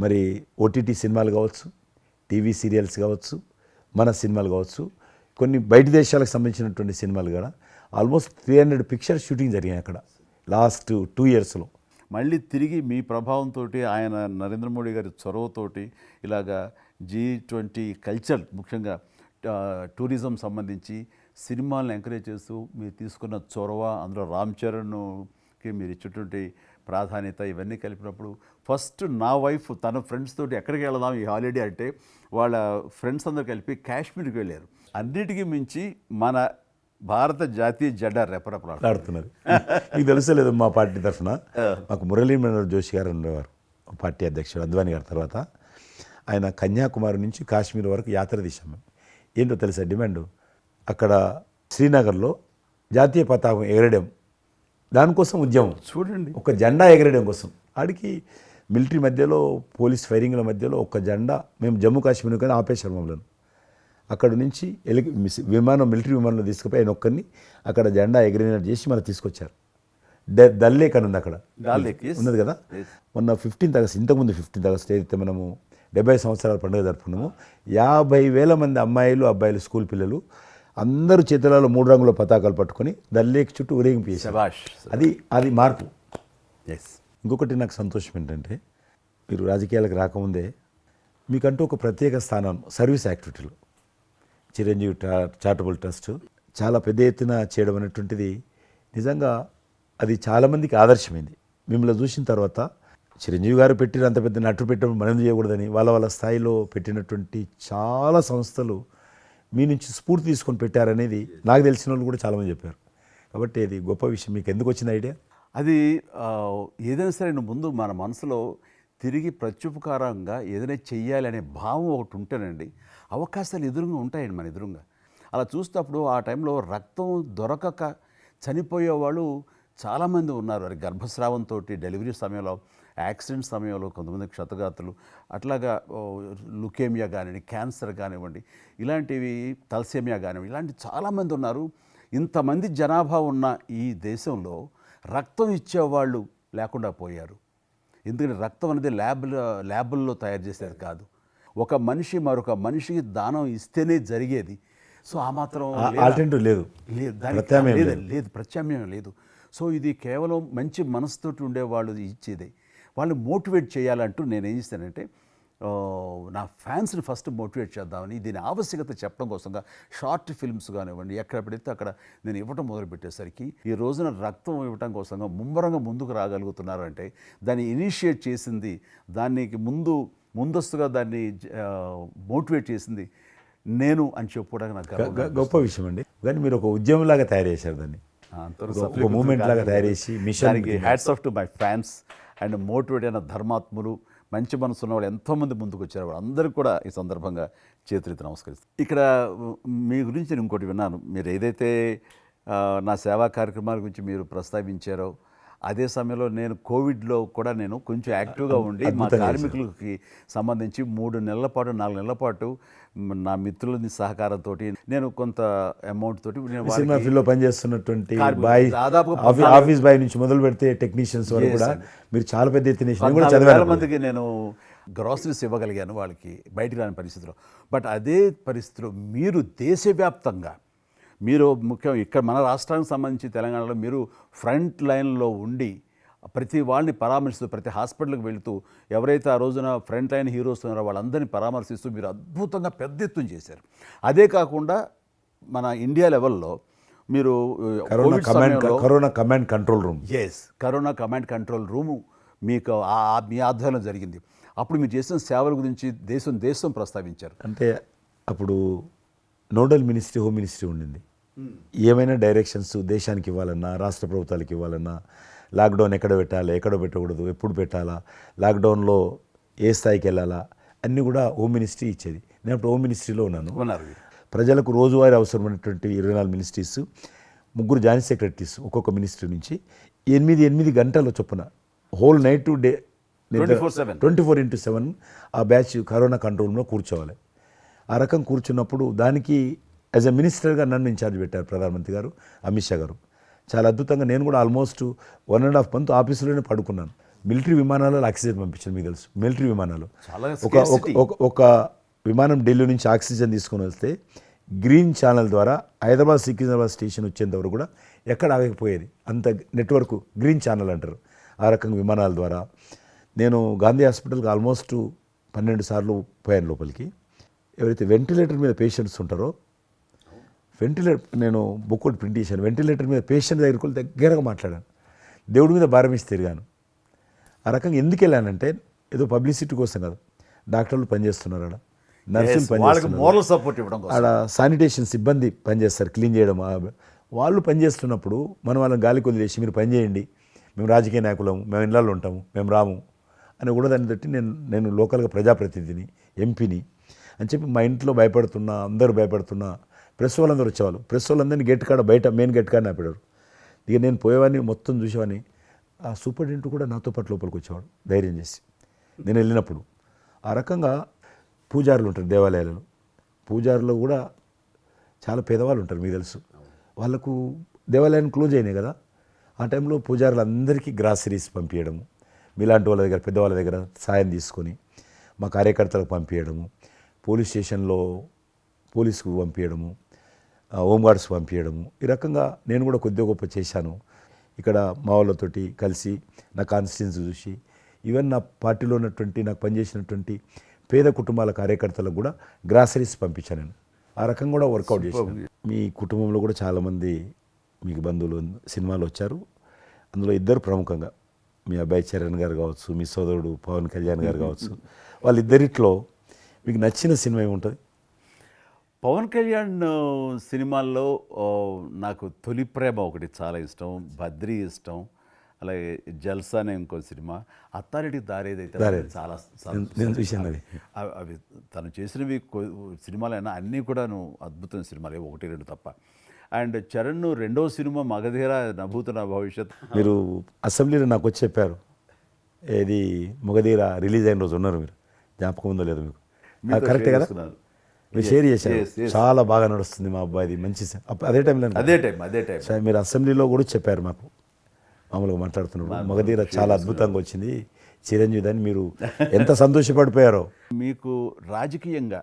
మరి ఓటీటీ సినిమాలు కావచ్చు, టీవీ సీరియల్స్ కావచ్చు, మన సినిమాలు కావచ్చు, కొన్ని బయట దేశాలకు సంబంధించినటువంటి సినిమాలు కూడా ఆల్మోస్ట్ 300 పిక్చర్స్ షూటింగ్ జరిగాయి అక్కడ లాస్ట్ 2 ఇయర్స్లో. మళ్ళీ తిరిగి మీ ప్రభావంతో ఆయన నరేంద్ర మోడీ గారి చొరవతోటి ఇలాగా G20 కల్చర్ ముఖ్యంగా టూరిజం సంబంధించి సినిమాలను ఎంకరేజ్ చేస్తూ మీరు తీసుకున్న చొరవ, అందులో రామ్ చరణ్కి మీరు ఇచ్చేటువంటి ప్రాధాన్యత ఇవన్నీ కలిపినప్పుడు ఫస్ట్ నా వైఫ్ తన ఫ్రెండ్స్ తోటి ఎక్కడికి వెళదాం ఈ హాలిడే అంటే వాళ్ళ ఫ్రెండ్స్ అందరూ కలిపి కాశ్మీర్కి వెళ్ళారు. అన్నిటికీ మించి మన భారత జాతీయ జెండా ఆడుతున్నారు. మీకు తెలుసలేదు, మా పార్టీ తరఫున మాకు మురళీ మనోహర్ జోషి గారు ఉండేవారు, పార్టీ అధ్యక్షుడు అద్వానీ గారి తర్వాత. ఆయన కన్యాకుమారి నుంచి కాశ్మీర్ వరకు యాత్ర తీసాం. ఏంటో తెలుసా డిమాండ్? అక్కడ శ్రీనగర్లో జాతీయ పతాకం ఎగరడం, దానికోసం ఉద్యమం. చూడండి, ఒక జెండా ఎగరడం కోసం. ఆడికి మిలిటరీ మధ్యలో, పోలీస్ ఫైరింగ్ల మధ్యలో ఒక జెండా, మేము జమ్మూ కాశ్మీర్ కానీ ఆపేశారు మమ్మల్ని. అక్కడ నుంచి విమానం, మిలిటరీ విమానంలో తీసుకుపోయి ఆయన ఒక్కరిని అక్కడ జెండా ఎగిరినట్టు చేసి మనకు తీసుకొచ్చారు. దల్ లేక్ అని ఉంది అక్కడ, ఉన్నది కదా. మొన్న 15th ఆగస్ట్, ఇంతకుముందు 15th ఆగస్ట్ ఏదైతే మనము 70 సంవత్సరాల పండుగ జరుపుకున్నాము, 50,000 మంది అమ్మాయిలు, అబ్బాయిలు, స్కూల్ పిల్లలు అందరూ చేతులలో 3 రంగుల పతాకాలు పట్టుకొని దల్ లేక్ చుట్టూ ఊరేగింపు చేశారు. అది మార్పు. ఇంకొకటి నాకు సంతోషం ఏంటంటే, మీరు రాజకీయాలకు రాకముందే మీకంటూ ఒక ప్రత్యేక స్థానం సర్వీస్ యాక్టివిటీలు, చిరంజీవి చారిటబుల్ ట్రస్ట్ చాలా పెద్ద ఎత్తున చేయడం అనేటువంటిది నిజంగా అది చాలామందికి ఆదర్శమైంది. మిమ్మల్ని చూసిన తర్వాత చిరంజీవి గారు పెట్టిన అంత పెద్ద నటు పెట్టడం మనం చేయకూడదని వాళ్ళ స్థాయిలో పెట్టినటువంటి చాలా సంస్థలు మీ నుంచి స్ఫూర్తి తీసుకొని పెట్టారనేది నాకు తెలిసిన వాళ్ళు కూడా చాలామంది చెప్పారు. కాబట్టి అది గొప్ప విషయం. మీకు ఎందుకు వచ్చిన ఐడియా? అది ఏదైనా సరే ముందు మన మనసులో తిరిగి ప్రత్యుపకారంగా ఏదైనా చెయ్యాలి అనే భావం ఒకటి ఉంటేనండి అవకాశాలు ఎదురుగా ఉంటాయండి మన ఎదురుగా. అలా చూసినప్పుడు ఆ టైంలో రక్తం దొరకక చనిపోయే వాళ్ళు చాలామంది ఉన్నారు. అది గర్భస్రావంతో, డెలివరీ సమయంలో, యాక్సిడెంట్ సమయంలో కొంతమంది క్షతగాతులు, అట్లాగా లుకేమియా కానివ్వండి, క్యాన్సర్ కానివ్వండి, ఇలాంటివి తలసేమియా కానివ్వండి, ఇలాంటి చాలామంది ఉన్నారు. ఇంతమంది జనాభా ఉన్న ఈ దేశంలో రక్తం ఇచ్చేవాళ్ళు లేకుండా పోయారు. ఎందుకంటే రక్తం అనేది ల్యాబుల్లో తయారు చేసేది కాదు, ఒక మనిషి మరొక మనిషికి దానం ఇస్తేనే జరిగేది. సో ఆ మాత్రం ఆల్టర్నేటివ్ లేదు, ప్రత్యామ్నాయం లేదు. సో ఇది కేవలం మంచి మనసుతోటి ఉండేవాళ్ళు ఇచ్చేదే. వాళ్ళు మోటివేట్ చేయాలంటూ నేను ఏం చేస్తానంటే, నా ఫ్యాన్స్ని ఫస్ట్ మోటివేట్ చేద్దామని దీని ఆవశ్యకత చెప్పడం కోసంగా షార్ట్ ఫిల్మ్స్ కానివ్వండి, ఎక్కడ పెడితే అక్కడ నేను ఇవ్వటం మొదలుపెట్టేసరికి ఈ రోజున రక్తం ఇవ్వటం కోసంగా ముమ్మరంగా ముందుకు రాగలుగుతున్నారు అంటే దాన్ని ఇనిషియేట్ చేసింది, దానికి ముందస్తుగా దాన్ని మోటివేట్ చేసింది నేను అని చెప్పుకోవడానికి నాకు గొప్ప విషయం అండి. కానీ మీరు ఒక ఉద్యమంలాగా తయారు చేశారు దాన్ని, ఒక మూమెంట్ లాగా తయారు చేసి mission. Hats off to my fans and motivate అయిన ధర్మాత్ములు, మంచి మనసు ఉన్న వాళ్ళు ఎంతోమంది ముందుకు వచ్చారు. వాళ్ళందరికీ కూడా ఈ సందర్భంగా చేతులెత్తి నమస్కరిస్తాను. ఇక్కడ మీ గురించి నేను ఇంకోటి విన్నాను. మీరు ఏదైతే నా సేవా కార్యక్రమాల గురించి మీరు ప్రస్తావించారో అదే సమయంలో నేను కోవిడ్లో కూడా నేను కొంచెం యాక్టివ్గా ఉండి మా కార్మికులకి సంబంధించి 3 నెలల పాటు 4 నెలల పాటు నా మిత్రుల సహకారంతో నేను కొంత అమౌంట్ తోటి సినిమా ఫీల్డ్లో పనిచేస్తున్నటువంటి బాయ్, ఆఫీస్ బాయ్ నుంచి మొదలు పెడితే టెక్నీషియన్స్ వరకు కూడా మీరు చాలా పెద్ద ఎత్తున చాలా మందికి నేను గ్రాసరీస్ ఇవ్వగలిగాను, వాళ్ళకి బయటికి రాని పరిస్థితిలో. బట్ అదే పరిస్థితిలో మీరు దేశవ్యాప్తంగా మీరు ముఖ్యం ఇక్కడ మన రాష్ట్రానికి సంబంధించి తెలంగాణలో మీరు ఫ్రంట్ లైన్లో ఉండి ప్రతి వాళ్ళని పరామర్శిస్తూ, ప్రతి హాస్పిటల్కి వెళుతూ, ఎవరైతే ఆ రోజున ఫ్రంట్ లైన్ హీరోస్ ఉన్నారో వాళ్ళందరినీ పరామర్శిస్తూ మీరు అద్భుతంగా పెద్ద ఎత్తున చేశారు. అదే కాకుండా మన ఇండియా లెవెల్లో మీరు corona command control room, corona command control room మీకు మీ ఆధ్వర్యంలో జరిగింది. అప్పుడు మీరు చేసిన సేవల గురించి దేశం ప్రస్తావించారు. అంటే అప్పుడు నోడల్ మినిస్ట్రీ, హోమ్ మినిస్ట్రీ ఉండింది. ఏమైనా డైరెక్షన్స్ దేశానికి ఇవ్వాలన్నా, రాష్ట్ర ప్రభుత్వాలకు ఇవ్వాలన్నా, లాక్డౌన్ ఎక్కడ పెట్టాలి, ఎక్కడ పెట్టకూడదు, ఎప్పుడు పెట్టాలా, లాక్డౌన్లో ఏ స్థాయికి వెళ్ళాలా, అన్నీ కూడా హోమ్ మినిస్ట్రీ ఇచ్చేది. నేను అప్పుడు హోమ్ మినిస్ట్రీలో ఉన్నాను. ప్రజలకు రోజువారీ అవసరమైనటువంటి 24 మినిస్ట్రీస్, 3 జాయింట్ సెక్రటరీస్ ఒక్కొక్క మినిస్ట్రీ నుంచి 8 గంటల చొప్పున హోల్ నైట్ టు డే 24/7 ఆ బ్యాచ్ కరోనా కంట్రోల్ రూమ్లో కూర్చోవాలి. ఆ రకం కూర్చున్నప్పుడు దానికి యాజ్ ఎ మినిస్టర్గా నన్ను ఇన్ఛార్జ్ పెట్టారు ప్రధానమంత్రి గారు, అమిత్ షా గారు. చాలా అద్భుతంగా నేను కూడా ఆల్మోస్ట్ 1.5 మంత్ ఆఫీసులోనే పడుకున్నాను. మిలిటరీ విమానాలలో ఆక్సిజన్ పంపించాను, మీకు తెలుసు మిలిటరీ విమానాలు. చాలా ఒక విమానం ఢిల్లీ నుంచి ఆక్సిజన్ తీసుకొని వస్తే గ్రీన్ ఛానల్ ద్వారా హైదరాబాద్ సికింద్రాబాద్ స్టేషన్ వచ్చేంత వరకు కూడా ఎక్కడ ఆగకపోయేది. అంత నెట్వర్క్ గ్రీన్ ఛానల్ అంటారు. ఆ రకంగా విమానాల ద్వారా నేను గాంధీ హాస్పిటల్కి ఆల్మోస్ట్ 12 సార్లు పోయాను లోపలికి. ఎవరైతే వెంటిలేటర్ మీద పేషెంట్స్ ఉంటారో, నేను బుక్ ఒకటి ప్రింట్ చేశాను, వెంటిలేటర్ మీద పేషెంట్ దగ్గరగా మాట్లాడాను, దేవుడి మీద భారం ఇచ్చి తిరిగాను. ఆ రకంగా ఎందుకు వెళ్ళానంటే ఏదో పబ్లిసిటీ కోసం కాదు, డాక్టర్లు పనిచేస్తున్నారు ఆడ, నర్సులు పనిచేస్తున్నారు, మోరల్ సపోర్ట్ ఇవ్వడం కోసం. ఆడ శానిటేషన్ సిబ్బంది పనిచేస్తారు, క్లీన్ చేయడం. వాళ్ళు పనిచేస్తున్నప్పుడు మనం వాళ్ళని గాలికి వదిలేసి మీరు పని చేయండి, మేము రాజకీయ నాయకులము, మేము ఇళ్ళల్లో ఉంటాము, మేము రాము అని కూడా దాన్ని తట్టి నేను లోకల్గా ప్రజాప్రతినిధిని, ఎంపీని అని చెప్పి మా ఇంట్లో భయపడుతున్నా, అందరూ భయపడుతున్నా, ప్రెస్ వాళ్ళందరూ వచ్చేవాళ్ళు. ప్రెస్ వాళ్ళందరినీ గేట్ కాడ బయట మెయిన్ గేట్ కాడ ఆపాడు. ఇక నేను పోయేవాడిని, మొత్తం చూసేవాడిని. ఆ సూపరింటెండెంట్ కూడా నాతో పాటు లోపలికి వచ్చేవాడు ధైర్యం చేసి నేను వెళ్ళినప్పుడు. ఆ రకంగా పూజారులు ఉంటారు దేవాలయాలలో, పూజారులు కూడా చాలా పేదవాళ్ళు ఉంటారు, మీకు తెలుసు. వాళ్ళకు దేవాలయాన్ని క్లోజ్ అయినాయి కదా, ఆ టైంలో పూజారులు అందరికీ గ్రాసరీస్ పంపించడము, మీలాంటి వాళ్ళ దగ్గర పెద్దవాళ్ళ దగ్గర సాయం తీసుకొని మా కార్యకర్తలకు పంపించడము, పోలీస్ స్టేషన్లో పోలీసుకు పంపించడము, హోంగార్డ్స్ పంపించడము. ఈ రకంగా నేను కూడా కొద్దిగా గొప్ప చేశాను. ఇక్కడ మా వాళ్ళతోటి కలిసి నా కాన్స్టిట్యున్సీ చూసి ఈవెన్ నా పార్టీలో ఉన్నటువంటి నాకు పనిచేసినటువంటి పేద కుటుంబాల కార్యకర్తలకు కూడా గ్రాసరీస్ పంపించాను నేను. ఆ రకంగా కూడా వర్కౌట్ చేశాను. మీ కుటుంబంలో కూడా చాలామంది మీకు బంధువులు సినిమాలు వచ్చారు. అందులో ఇద్దరు ప్రముఖంగా, మీ అబ్బాయి చరణ్ గారు కావచ్చు, మీ సోదరుడు పవన్ కళ్యాణ్ గారు కావచ్చు. వాళ్ళిద్దరిట్లో మీకు నచ్చిన సినిమా ఏముంటుంది? పవన్ కళ్యాణ్ సినిమాల్లో నాకు తొలి ప్రేమ ఒకటి చాలా ఇష్టం, బద్రీ ఇష్టం, అలాగే జల్సా అనే ఇంకో సినిమా, అత్తారింటి దారేదైతే చాలా నేను చూశాను అది. అవి తను చేసినవి సినిమాలైనా అన్నీ కూడాను అద్భుతమైన సినిమాలే, 1-2 తప్ప. అండ్ చరణ్ రెండో సినిమా మగధీర నభూత నా భవిష్యత్. మీరు అసెంబ్లీలో నాకు వచ్చి చెప్పారు, ఏది మగధీర రిలీజ్ అయిన రోజు ఉన్నారు మీరు, జ్ఞాపకం ఉందో లేదు మీకు? కరెక్టే కదా, మీరు షేర్ చేశారు. చాలా బాగా నడుస్తుంది మా అబ్బాయిది, మంచి అదే టైంలో అదే టైం మీరు అసెంబ్లీలో కూడా చెప్పారు మాకు, మామూలుగా మాట్లాడుతున్నారు, మగధీర చాలా అద్భుతంగా వచ్చింది, చిరంజీవి అని మీరు ఎంత సంతోషపడిపోయారో. మీకు రాజకీయంగా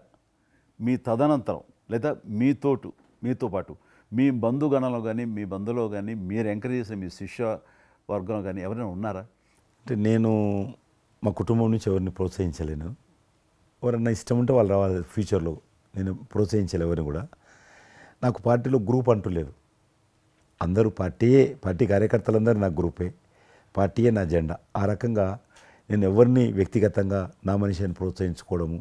మీ తదనంతరం లేదా మీతో పాటు మీ బంధుగణంలో కానీ, మీ బంధువులో కానీ, మీరు ఎంకరేజ్ చేసిన మీ శిష్య వర్గంలో కానీ ఎవరైనా ఉన్నారా? అంటే నేను మా కుటుంబం నుంచి ఎవరిని ప్రోత్సహించలేను. ఎవరన్నా ఇష్టం ఉంటే వాళ్ళు రావాలి ఫ్యూచర్లో, నేను ప్రోత్సహించలే ఎవరిని కూడా. నాకు పార్టీలో గ్రూప్ అంటూ లేదు, అందరూ పార్టీ కార్యకర్తలందరూ నా గ్రూపే, పార్టీయే నా జెండా. ఆ రకంగా నేను ఎవరిని వ్యక్తిగతంగా నా మనిషిని ప్రోత్సహించుకోవడము,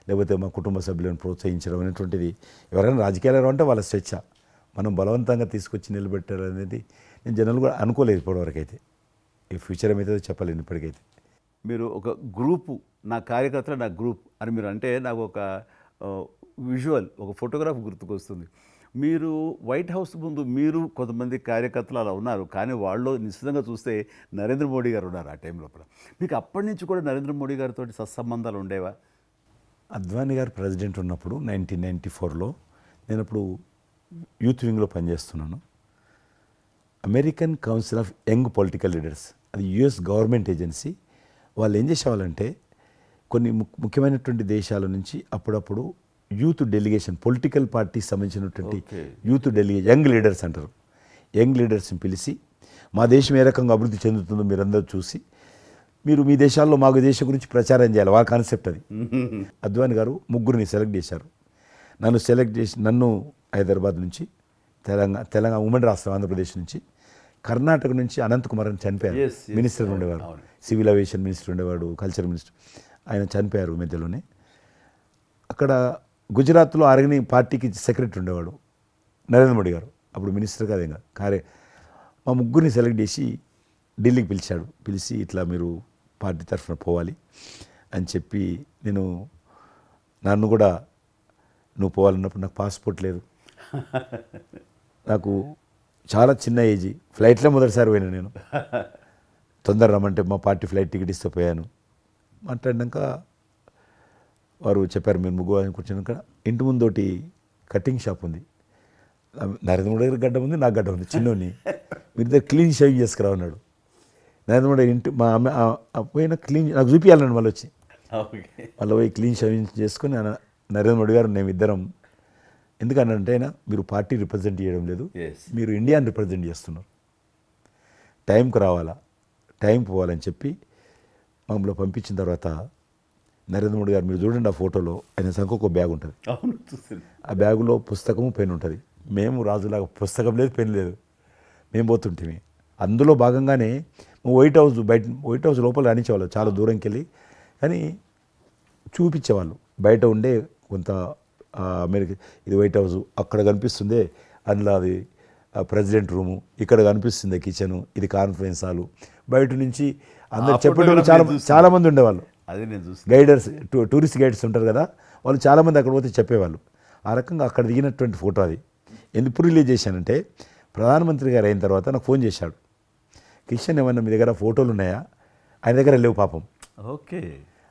లేకపోతే మా కుటుంబ సభ్యులను ప్రోత్సహించడం అనేటువంటిది, ఎవరైనా రాజకీయాలు అంటే వాళ్ళ స్వేచ్ఛ, మనం బలవంతంగా తీసుకొచ్చి నిలబెట్టారనేది నేను జనరల్ కూడా అనుకోలేదు ఇప్పటివరకు అయితే. ఈ ఫ్యూచర్ ఏమవుతుందో చెప్పలేను ఇప్పటికైతే. మీరు ఒక గ్రూపు, నా కార్యకర్తలు నా గ్రూప్ అని మీరు అంటే నాకు ఒక విజువల్, ఒక ఫోటోగ్రాఫ్ గుర్తుకొస్తుంది. మీరు వైట్ హౌస్ ముందు మీరు కొంతమంది కార్యకర్తలు అలా ఉన్నారు, కానీ వాళ్ళు నిశ్చితంగా చూస్తే నరేంద్ర మోడీ గారు ఉన్నారు ఆ టైం లోపల. మీకు అప్పటి నుంచి కూడా నరేంద్ర మోడీ గారితో సత్సంబంధాలు ఉండేవా? అద్వానీ గారు ప్రెసిడెంట్ ఉన్నప్పుడు 1994లో నేను అప్పుడు యూత్ వింగ్లో పనిచేస్తున్నాను. American council of young political leaders, అది యుఎస్ గవర్నమెంట్ ఏజెన్సీ. వాళ్ళు ఏం చేసేవాళ్ళంటే కొన్ని ముఖ్యమైనటువంటి దేశాల నుంచి అప్పుడప్పుడు యూత్ డెలిగేషన్, పొలిటికల్ పార్టీకి సంబంధించినటువంటి యూత్ డెలిగేషన్, యంగ్ లీడర్స్ అంటారు, యంగ్ లీడర్స్ని పిలిచి మా దేశం ఏ రకంగా అభివృద్ధి చెందుతుందో మీరందరూ చూసి మీరు మీ దేశాల్లో మాకు దేశం గురించి ప్రచారం చేయాలి, వాళ్ళ కాన్సెప్ట్ అది. అద్వానీ గారు ముగ్గురిని సెలెక్ట్ చేశారు. నన్ను హైదరాబాద్ నుంచి, తెలంగాణ ఉమ్మడి రాష్ట్రం ఆంధ్రప్రదేశ్ నుంచి, కర్ణాటక నుంచి అనంత్ కుమార్ అని చనిపోయారు, మినిస్టర్ ఉండేవాడు, సివిల్ అవియేషన్ మినిస్టర్ ఉండేవాడు, కల్చర్ మినిస్టర్, ఆయన చనిపోయారు మధ్యలోనే. అక్కడ గుజరాత్లో ఆర్గనీ పార్టీకి సెక్రటరీ ఉండేవాడు నరేంద్ర మోడీ గారు, అప్పుడు మినిస్టర్ కాదు ఇంకా మా ముగ్గురిని సెలెక్ట్ చేసి ఢిల్లీకి పిలిచి ఇట్లా మీరు పార్టీ తరఫున పోవాలి అని చెప్పి, నన్ను కూడా నువ్వు పోవాలన్నప్పుడు నాకు పాస్పోర్ట్ లేదు, నాకు చాలా చిన్న ఏజ్, ఫ్లైట్లో మొదటిసారి పోయినా నేను, తొందర రమ్మంటే మా పార్టీ ఫ్లైట్ టికెట్ ఇస్తే పోయాను. మాట్లాడినాక వారు చెప్పారు మీరు ముగ్గురు అని కూర్చున్నాక ఇంటి ముందోటి కటింగ్ షాప్ ఉంది, నరేంద్ర మోడీ గారి గడ్డ ఉంది, నాకు గడ్డ ఉంది చిన్నోని, మీరు ఇద్దరు క్లీన్ షేవింగ్ చేసుకురా అన్నాడు. నరేంద్ర మోడీ ఇంటి మా అమ్మ పోయిన క్లీన్ నాకు చూపించాలన్నాడు మళ్ళీ వచ్చి, మళ్ళీ పోయి క్లీన్ షేవింగ్ చేసుకొని నరేంద్ర మోడీ గారు మేము ఇద్దరం, ఎందుకనంటే అయినా మీరు పార్టీ రిప్రజెంట్ చేయడం లేదు, మీరు ఇండియాని రిప్రజెంట్ చేస్తున్నారు, టైంకి రావాలా, టైం పోవాలని చెప్పి మమ్మల్ని పంపించిన తర్వాత నరేంద్ర మోడీ గారు మీరు చూడండి ఆ ఫోటోలో ఆయన సంఖ్య ఒక బ్యాగ్ ఉంటుంది, ఆ బ్యాగులో పుస్తకము పెన్ ఉంటుంది. మేము రాజులాగా పుస్తకం లేదు, పెన్ లేదు, మేము పోతుంటే అందులో భాగంగానే వైట్ హౌస్ లోపల రాణించేవాళ్ళు చాలా దూరంకి వెళ్ళి, కానీ చూపించేవాళ్ళు బయట ఉండే కొంత అమెరికా ఇది వైట్ హౌస్ అక్కడ కనిపిస్తుంది, అందులో అది ప్రెసిడెంట్ రూము, ఇక్కడ కనిపిస్తుంది కిచెను, ఇది కాన్ఫరెన్స్ హాలు, బయట నుంచి అందరు చెప్పేటోళ్ళు చాలామంది ఉండేవాళ్ళు. అదే నేను చూసి గైడర్స్ టూరిస్ట్ గైడ్స్ ఉంటారు కదా, వాళ్ళు చాలామంది అక్కడ పోతే చెప్పేవాళ్ళు. ఆ రకంగా అక్కడ దిగినటువంటి ఫోటో అది. ఎందుకు రిలీజ్ చేశానంటే ప్రధానమంత్రి గారు అయిన తర్వాత నాకు ఫోన్ చేశాడు, కిషన్ ఏమన్నా మీ దగ్గర ఫోటోలు ఉన్నాయా, ఆయన దగ్గర లేవు పాపం. ఓకే,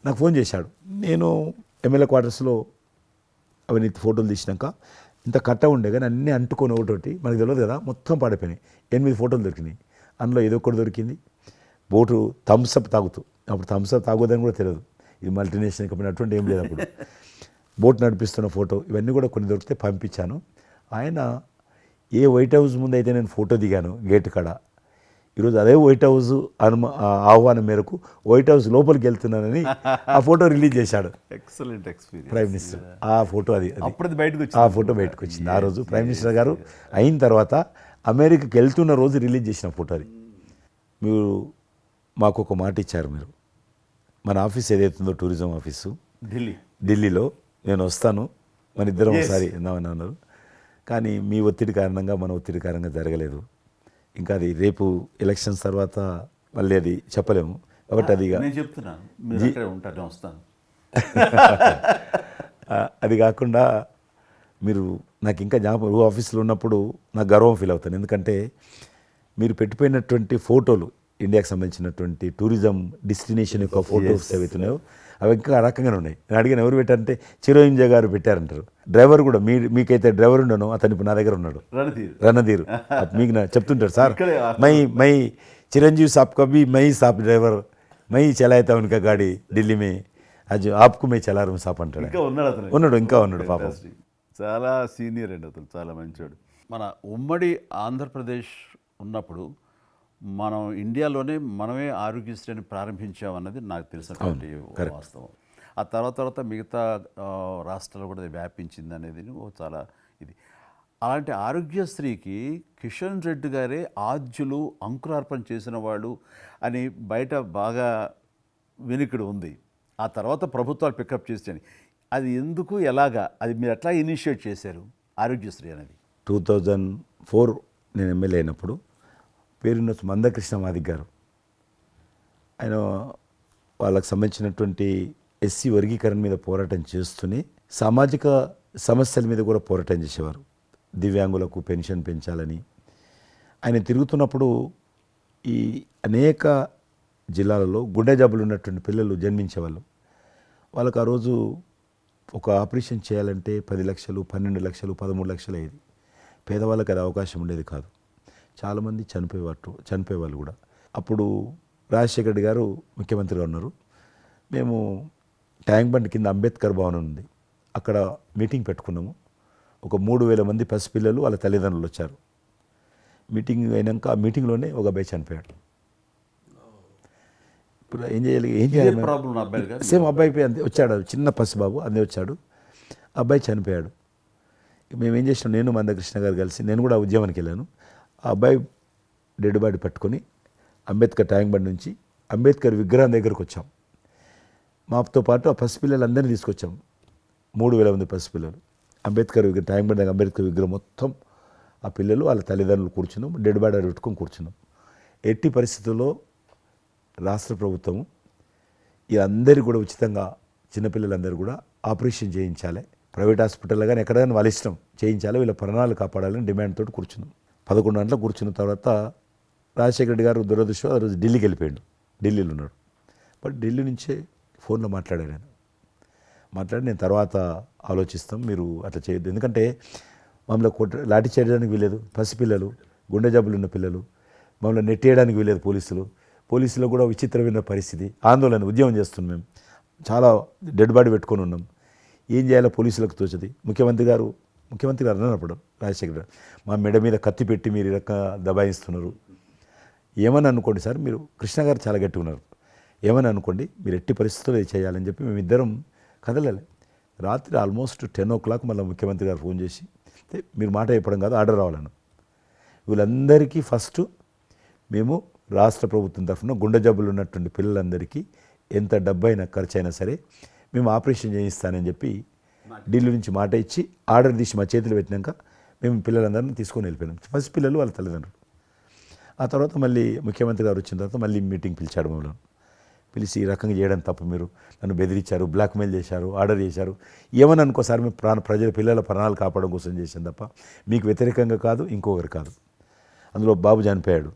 నాకు ఫోన్ చేశాడు. నేను ఎమ్మెల్యే క్వార్టర్స్లో అవన్నీ ఫోటోలు తీసినాక ఇంత కట్ట ఉండే కానీ అన్నీ అంటుకొని ఒకటి మనకు తెలియదు కదా, మొత్తం పాడిపోయినాయి. 8 ఫోటోలు దొరికినాయి, అందులో ఏదో ఒకటి దొరికింది బోటు థమ్స్అప్ తాగుతూ, అప్పుడు థమ్స్అప్ తాగోదని కూడా తెలియదు, ఇది మల్టీనేషనల్ కంపెనీ అటువంటి ఏం లేదు అప్పుడు. బోట్ నడిపిస్తున్న ఫోటో ఇవన్నీ కూడా కొన్ని దొరికితే పంపించాను. ఆయన ఏ వైట్ హౌస్ ముందు అయితే నేను ఫోటో దిగాను గేట్ కాడ, ఈరోజు అదే వైట్ హౌస్ ఆహ్వానం మేరకు వైట్ హౌస్ లోపలికి వెళ్తున్నానని ఆ ఫోటో రిలీజ్ చేశాడు ఎక్సలెంట్ ఎక్స్పీరియన్స్ ప్రైమ్ మినిస్టర్. ఆ ఫోటో అది అప్పుడు బయటకు ఆ ఫోటో బయటకు వచ్చింది. ఆ రోజు ప్రైమ్ మినిస్టర్ గారు అయిన తర్వాత అమెరికాకి వెళ్తున్న రోజు రిలీజ్ చేసిన ఫోటో అది. మీరు మాకు ఒక మాట ఇచ్చారు, మీరు మన ఆఫీస్ ఏదైతుందో టూరిజం ఆఫీసు ఢిల్లీలో నేను వస్తాను, మన ఇద్దరం ఒకసారి ఎందామని అన్నారు. కానీ మీ ఒత్తిడి కారణంగా మన ఒత్తిడి కారణంగా జరగలేదు. ఇంకా అది రేపు ఎలక్షన్స్ తర్వాత మళ్ళీ అది చెప్పలేము కాబట్టి అది నేను చెప్తున్నాను, మీరు అక్కడే ఉంటారు, నేను వస్తాను. అది కాకుండా మీరు నాకు ఇంకా జ్ఞాపకం ఆఫీస్లో ఉన్నప్పుడు నాకు గర్వం ఫీల్ అవుతాను. ఎందుకంటే మీరు పెట్టిపోయినటువంటి ఫోటోలు ఇండియాకి సంబంధించినటువంటి టూరిజం డెస్టినేషన్ యొక్క ఫోటోస్ ఏవైతున్నాయో అవి ఇంకా ఆ రకంగానే ఉన్నాయి. నేను అడిగిన ఎవరు పెట్టారంటే చిరంజీవి గారు పెట్టారంటారు. డ్రైవర్ కూడా మీకైతే డ్రైవర్ ఉండను, అతను ఇప్పుడు నా దగ్గర ఉన్నాడు, రణధీర్. మీకు చెప్తుంటాడు, సార్ మై చిరంజీవి సాబ్ కभी మై సాబ్ డ్రైవర్ మై చలాయితా ఉనకా గాడి ఢిల్లీ మే అది ఆప్కు మే చలా రూమ్ సాప్ అంటాడు. ఇంకా ఉన్నాడు పాపం. చాలా సీనియర్ అండి అతను, చాలా మంచివాడు. మన ఉమ్మడి ఆంధ్రప్రదేశ్ ఉన్నప్పుడు మనం ఇండియాలోనే మనమే ఆరోగ్యశ్రీని ప్రారంభించామన్నది నాకు తెలిసినటువంటి వాస్తవం. ఆ తర్వాత మిగతా రాష్ట్రాలు కూడా అది వ్యాపించింది అనేది చాలా ఇది. అలాంటి ఆరోగ్యశ్రీకి కిషన్ రెడ్డి గారే ఆద్యులు అంకురార్పణ చేసిన వాడు అని బయట బాగా వినికిడి ఉంది. ఆ తర్వాత ప్రభుత్వాలు పికప్ చేసాయి. అది ఎందుకు, ఎలాగా, అది మీరు ఎట్లా ఇనిషియేట్ చేశారు ఆరోగ్యశ్రీ అనేది? 2004 నేను ఎమ్మెల్యే అయినప్పుడు పేరున్న మందకృష్ణ మాదిక్ గారు, ఆయన వాళ్ళకు సంబంధించినటువంటి ఎస్సీ వర్గీకరణ మీద పోరాటం చేస్తూనే సామాజిక సమస్యల మీద కూడా పోరాటం చేసేవారు. దివ్యాంగులకు పెన్షన్ పెంచాలని ఆయన తిరుగుతున్నప్పుడు ఈ అనేక జిల్లాలలో గుండె జబ్బులు ఉన్నటువంటి పిల్లలు జన్మించేవాళ్ళు. వాళ్ళకు ఆ రోజు ఒక ఆపరేషన్ చేయాలంటే 10 లక్షలు, 12 లక్షలు, 13 లక్షలు అయ్యేది. పేదవాళ్ళకి అది అవకాశం ఉండేది కాదు. చాలామంది చనిపోయేవాళ్ళు కూడా. అప్పుడు రాజశేఖర రెడ్డి గారు ముఖ్యమంత్రిగా ఉన్నారు. మేము ట్యాంక్ బండ్ కింద అంబేద్కర్ భవనం ఉంది, అక్కడ మీటింగ్ పెట్టుకున్నాము. ఒక 3000 మంది పసిపిల్లలు వాళ్ళ తల్లిదండ్రులు వచ్చారు. మీటింగ్ అయినాక ఆ మీటింగ్లోనే ఒక అబ్బాయి చనిపోయాడు. ఇప్పుడు ఏం చేయాలి సేమ్ అబ్బాయి అంతే వచ్చాడు, చిన్న పసిబాబు అందే వచ్చాడు, అబ్బాయి చనిపోయాడు. మేము ఏం చేసినాం, నేను మందకృష్ణ గారు కలిసి, నేను కూడా ఉద్యమానికి వెళ్ళాను. ఆ అబ్బాయి డెడ్ బాడీ పట్టుకొని అంబేద్కర్ ట్యాంక్ బండ్ నుంచి అంబేద్కర్ విగ్రహం దగ్గరకు వచ్చాం. మాతో పాటు ఆ పసిపిల్లలందరినీ తీసుకొచ్చాం, 3000 మంది పసిపిల్లలు. అంబేద్కర్ విగ్రహం ట్యాంక్ బండ్ అంబేద్కర్ విగ్రహం మొత్తం ఆ పిల్లలు వాళ్ళ తల్లిదండ్రులు కూర్చున్నాం, డెడ్ బాడీ పెట్టుకొని కూర్చున్నాం. ఎట్టి పరిస్థితుల్లో రాష్ట్ర ప్రభుత్వము అందరికీ కూడా ఉచితంగా చిన్నపిల్లలందరూ కూడా ఆపరేషన్ చేయించాలి, ప్రైవేట్ హాస్పిటల్లో కానీ ఎక్కడైనా వాళ్ళ ఇష్టం చేయించాలి, వీళ్ళ ప్రాణాలు కాపాడాలని డిమాండ్ తోటి కూర్చున్నాం. 11 గంటలకు కూర్చున్న తర్వాత రాజశేఖర రెడ్డి గారు దురదృష్టం ఆ రోజు ఢిల్లీకి వెళ్ళిపోయాడు, ఢిల్లీలో ఉన్నాడు. బట్ ఢిల్లీ నుంచే ఫోన్లో మాట్లాడాడు ఆయన. మాట్లాడి నేను తర్వాత ఆలోచిస్తాం, మీరు అట్లా చేయొద్దు, ఎందుకంటే మమ్మల్ని లాఠీ చేయడానికి వీలేదు, పసిపిల్లలు, గుండె జబ్బులు ఉన్న పిల్లలు, మమ్మల్ని నెట్టేయడానికి వీలేదు పోలీసులో కూడా విచిత్రమైన పరిస్థితి, ఆందోళన, ఉద్యమం చేస్తున్నాం మేము, చాలా డెడ్ బాడీ పెట్టుకొని ఉన్నాం, ఏం చేయాలో పోలీసులకు తోచది. ముఖ్యమంత్రి గారు అన్నప్పుడు రాజశేఖర్ గారు మా మెడ మీద కత్తి పెట్టి మీరు ఈ రకంగా దబాయిస్తున్నారు, ఏమని అనుకోండి సార్, మీరు కృష్ణ గారు చాలా గట్టిగా ఉన్నారు, ఏమని అనుకోండి, మీరు ఎట్టి పరిస్థితుల్లో ఇది చేయాలని చెప్పి మేమిద్దరం కదలాలి. రాత్రి ఆల్మోస్ట్ 10 o'clock మళ్ళీ ముఖ్యమంత్రి గారు ఫోన్ చేసి మీరు మాట చెప్పడం కాదు ఆర్డర్ రావాలను, వీళ్ళందరికీ ఫస్ట్ మేము రాష్ట్ర ప్రభుత్వం తరఫున గుండె జబ్బులు ఉన్నటువంటి పిల్లలందరికీ ఎంత డబ్బైనా ఖర్చు అయినా సరే మేము ఆపరేషన్ చేయిస్తానని చెప్పి ఢిల్లీ నుంచి మాట ఇచ్చి ఆర్డర్ తీసి మా చేతులు పెట్టినాక మేము పిల్లలందరినీ తీసుకొని వెళ్ళిపోయినాం, ఫస్ట్ పిల్లలు వాళ్ళ తల్లిదండ్రులు. ఆ తర్వాత మళ్ళీ ముఖ్యమంత్రి గారు వచ్చిన తర్వాత మళ్ళీ మీటింగ్ పిలిచాడు మమ్మల్ని, పిలిచి ఈ రకంగా చేయడం తప్పు, మీరు నన్ను బెదిరించారు, బ్లాక్మెయిల్ చేశారు, ఆర్డర్ చేశారు, ఏమని అనుకోసారి మేము ప్రజల పిల్లల ప్రాణాలు కాపాడడం కోసం చేసాం తప్ప మీకు వ్యతిరేకంగా కాదు, ఇంకొకరు కాదు. అందులో బాబు చనిపోయాడు.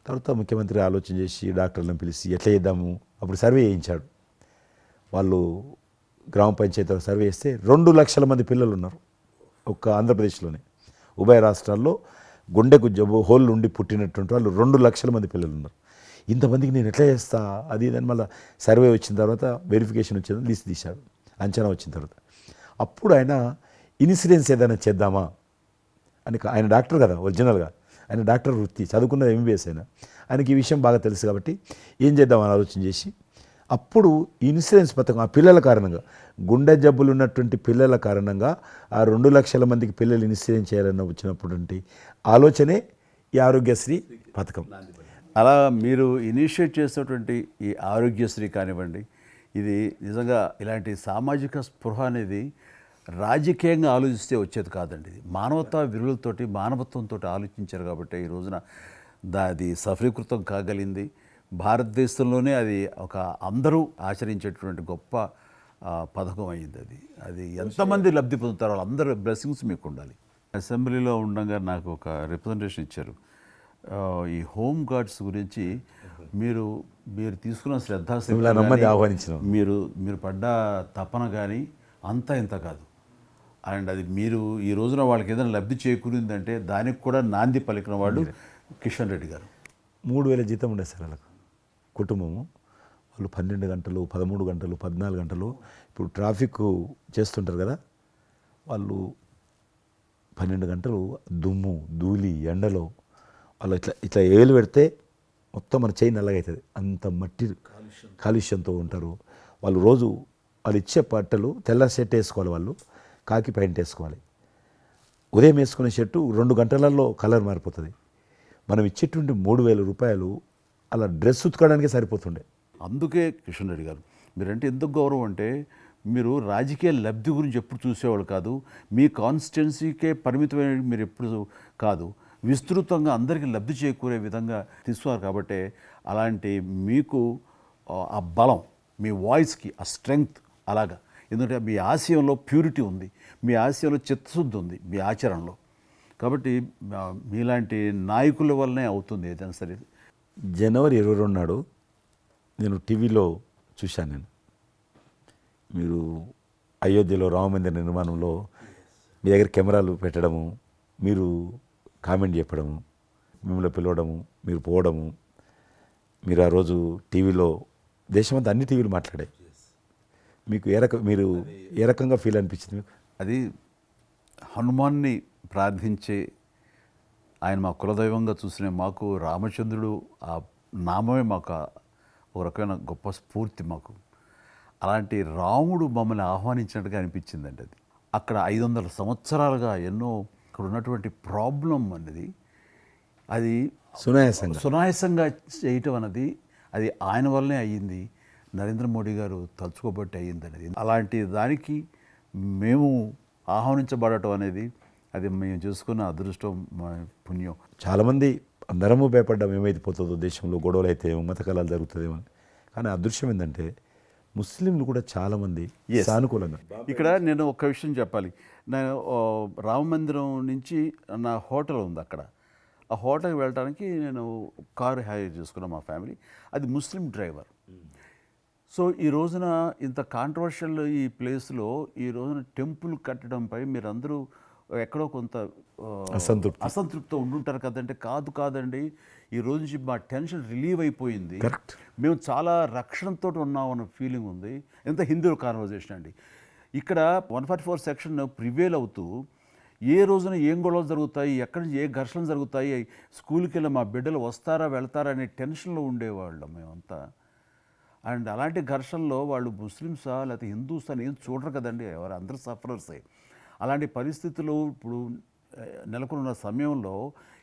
తర్వాత ముఖ్యమంత్రి ఆలోచన చేసి డాక్టర్లను పిలిచి ఎట్లా చేద్దాము, అప్పుడు సర్వే చేయించాడు. వాళ్ళు గ్రామ పంచాయతీలో సర్వే చేస్తే 2 లక్షల మంది పిల్లలు ఉన్నారు ఒక్క ఆంధ్రప్రదేశ్లోనే, ఉభయ రాష్ట్రాల్లో గుండెకు జబ్బు హోల్ ఉండి పుట్టినటువంటి వాళ్ళు 2 లక్షల మంది పిల్లలు ఉన్నారు. ఇంతమందికి నేను ఎట్లా చేస్తా అది ఇదని మళ్ళీ సర్వే వచ్చిన తర్వాత వెరిఫికేషన్ వచ్చిన లిస్ట్ తీశాడు, అంచనా వచ్చిన తర్వాత అప్పుడు ఆయన ఇన్సూరెన్స్ ఏదైనా చేద్దామా అని, ఆయన డాక్టర్ కదా ఒరిజినల్గా, ఆయన డాక్టర్ వృత్తి చదువుకున్నది MBBS అయినా, ఆయనకి ఈ విషయం బాగా తెలుసు కాబట్టి ఏం చేద్దామని ఆలోచన చేసి అప్పుడు ఇన్సూరెన్స్ పథకం ఆ పిల్లల కారణంగా, గుండె జబ్బులు ఉన్నటువంటి పిల్లల కారణంగా ఆ 2 లక్షల మందికి పిల్లలు ఇన్సూరెన్స్ చేయాలన్న వచ్చినటువంటి ఆలోచనే ఈ ఆరోగ్యశ్రీ పథకం. అలా మీరు ఇనిషియేట్ చేసినటువంటి ఈ ఆరోగ్యశ్రీ కానివ్వండి, ఇది నిజంగా ఇలాంటి సామాజిక స్పృహ అనేది రాజకీయంగా ఆలోచిస్తే వచ్చేది కాదండి. ఇది మానవతా విలువలతోటి మానవత్వంతో ఆలోచించారు కాబట్టి ఈ రోజున అది సఫలీకృతం కాగలిగింది. భారతదేశంలోనే అది ఒక అందరూ ఆచరించేటువంటి గొప్ప పథకం అయింది. అది ఎంతమంది లబ్ధి పొందుతారో వాళ్ళందరూ బ్లెస్సింగ్స్ మీకు ఉండాలి. అసెంబ్లీలో ఉండగా నాకు ఒక రిప్రజెంటేషన్ ఇచ్చారు. ఈ హోమ్ గార్డ్స్ గురించి మీరు తీసుకున్న శ్రద్ధాశక్తి ఆహ్వానించిన మీరు పడ్డ తపన కానీ అంతా ఇంత కాదు. అండ్ అది మీరు ఈ రోజున వాళ్ళకి ఏదైనా లబ్ధి చేకూరిందంటే దానికి కూడా నాంది పలికిన వాళ్ళు కిషన్ రెడ్డి గారు. 3,000 జీతం ఉండేది సార్ వాళ్ళకు, కుటుంబము. వాళ్ళు 12 గంటలు 13 గంటలు 14 గంటలు ఇప్పుడు ట్రాఫిక్ చేస్తుంటారు కదా, వాళ్ళు 12 గంటలు దుమ్ము ధూళి ఎండలో వాళ్ళు ఇట్లా ఏలు పెడితే మొత్తం మన చేయి నల్లగవుతుంది, అంత మట్టి కాలుష్యంతో ఉంటారు వాళ్ళు. రోజు వాళ్ళు ఇచ్చే బట్టలు తెల్ల షర్ట్ వేసుకోవాలి, వాళ్ళు కాకి ప్యాంట్ వేసుకోవాలి. ఉదయం వేసుకునే షర్టు 2 గంటలలో కలర్ మారిపోతుంది. మనం ఇచ్చేటువంటి 3,000 రూపాయలు అలా డ్రెస్ ఉతకడానికే సరిపోతుండే. అందుకే కిషన్ రెడ్డి గారు మీరంటే ఎందుకు గౌరవం అంటే, మీరు రాజకీయ లబ్ధి గురించి ఎప్పుడు చూసేవాళ్ళు కాదు, మీ కాన్స్టిట్యున్సీకే పరిమితమైన మీరు ఎప్పుడు కాదు, విస్తృతంగా అందరికీ లబ్ధి చేకూరే విధంగా తీసుకున్నారు. కాబట్టి అలాంటి మీకు ఆ బలం, మీ వాయిస్కి ఆ స్ట్రెంగ్త్ అలాగా, ఎందుకంటే మీ ఆశయంలో ప్యూరిటీ ఉంది, మీ ఆశయంలో చిత్తశుద్ధి ఉంది మీ ఆచరణలో. కాబట్టి మీలాంటి నాయకుల వల్లనే అవుతుంది ఏదైనా సరే. జనవరి 22 నాడు నేను టీవీలో చూశాను, మీరు అయోధ్యలో రామమందిర నిర్మాణంలో మీ దగ్గర కెమెరాలు పెట్టడము, మీరు కామెంట్ చెప్పడము, మిమ్మల్ని పిలవడము, మీరు పోవడము, మీరు ఆ రోజు టీవీలో దేశమంతా అన్ని టీవీలు మాట్లాడాయి. మీకు మీరు ఏ రకంగా ఫీల్ అనిపించింది మీకు? అది హనుమాన్ని ప్రార్థించే ఆయన మా కులదైవంగా చూసిన మాకు రామచంద్రుడు ఆ నామమే మాకు ఒక రకమైన గొప్ప స్ఫూర్తి మాకు. అలాంటి రాముడు మమ్మల్ని ఆహ్వానించినట్టుగా అనిపించిందండి. అది అక్కడ 500 సంవత్సరాలుగా ఎన్నో అక్కడ ఉన్నటువంటి ప్రాబ్లం అనేది అది సునాయాసంగా చేయటం అన్నది అది ఆయన వల్లనే అయ్యింది, నరేంద్ర మోడీ గారు తలుచుకోబట్టి అయ్యింది అనేది. అలాంటి దానికి మేము ఆహ్వానించబడటం అనేది అది మేము చూసుకున్న అదృష్టం, మా పుణ్యం. చాలామంది అందరము భయపడ్డాం ఏమైపోతుందో దేశంలో, గొడవలు అయితే మత కళాలు జరుగుతుందేమో. కానీ అదృశ్యం ఏంటంటే ముస్లింలు కూడా చాలామంది సానుకూలంగా. ఇక్కడ నేను ఒక విషయం చెప్పాలి. నేను రామ మందిరం నుంచి నా హోటల్ ఉంది అక్కడ, ఆ హోటల్కి వెళ్ళడానికి నేను కారు హైర్ చేసుకున్నాను మా ఫ్యామిలీ. అది ముస్లిం డ్రైవర్. సో ఈ రోజున ఇంత కాంట్రవర్షియల్ ఈ ప్లేస్లో ఈ రోజున టెంపుల్ కట్టడంపై మీరందరూ ఎక్కడో కొంత అసంతృప్తితో ఉండుంటారు కదంటే కాదండి ఈ రోజు నుంచి మా టెన్షన్ రిలీవ్ అయిపోయింది, Correct. మేము చాలా రక్షణతో ఉన్నాం అన్న ఫీలింగ్ ఉంది. ఎంత హిందూ కాన్వర్జేషన్ అండి. ఇక్కడ 144 సెక్షన్ ప్రివేల్ అవుతూ ఏ రోజున ఏం గొడవలు జరుగుతాయి, ఎక్కడి నుంచి ఏ ఘర్షణలు జరుగుతాయి, స్కూల్కి వెళ్ళి మా బిడ్డలు వస్తారా వెళ్తారా అనే టెన్షన్లో ఉండేవాళ్ళం మేమంతా. అండ్ అలాంటి ఘర్షణలో వాళ్ళు ముస్లిమ్సా లేకపోతే హిందూసా అని ఏం చూడరు కదండి, ఎవరు అందరూ సఫరర్సే. అలాంటి పరిస్థితులు ఇప్పుడు నెలకొన్న సమయంలో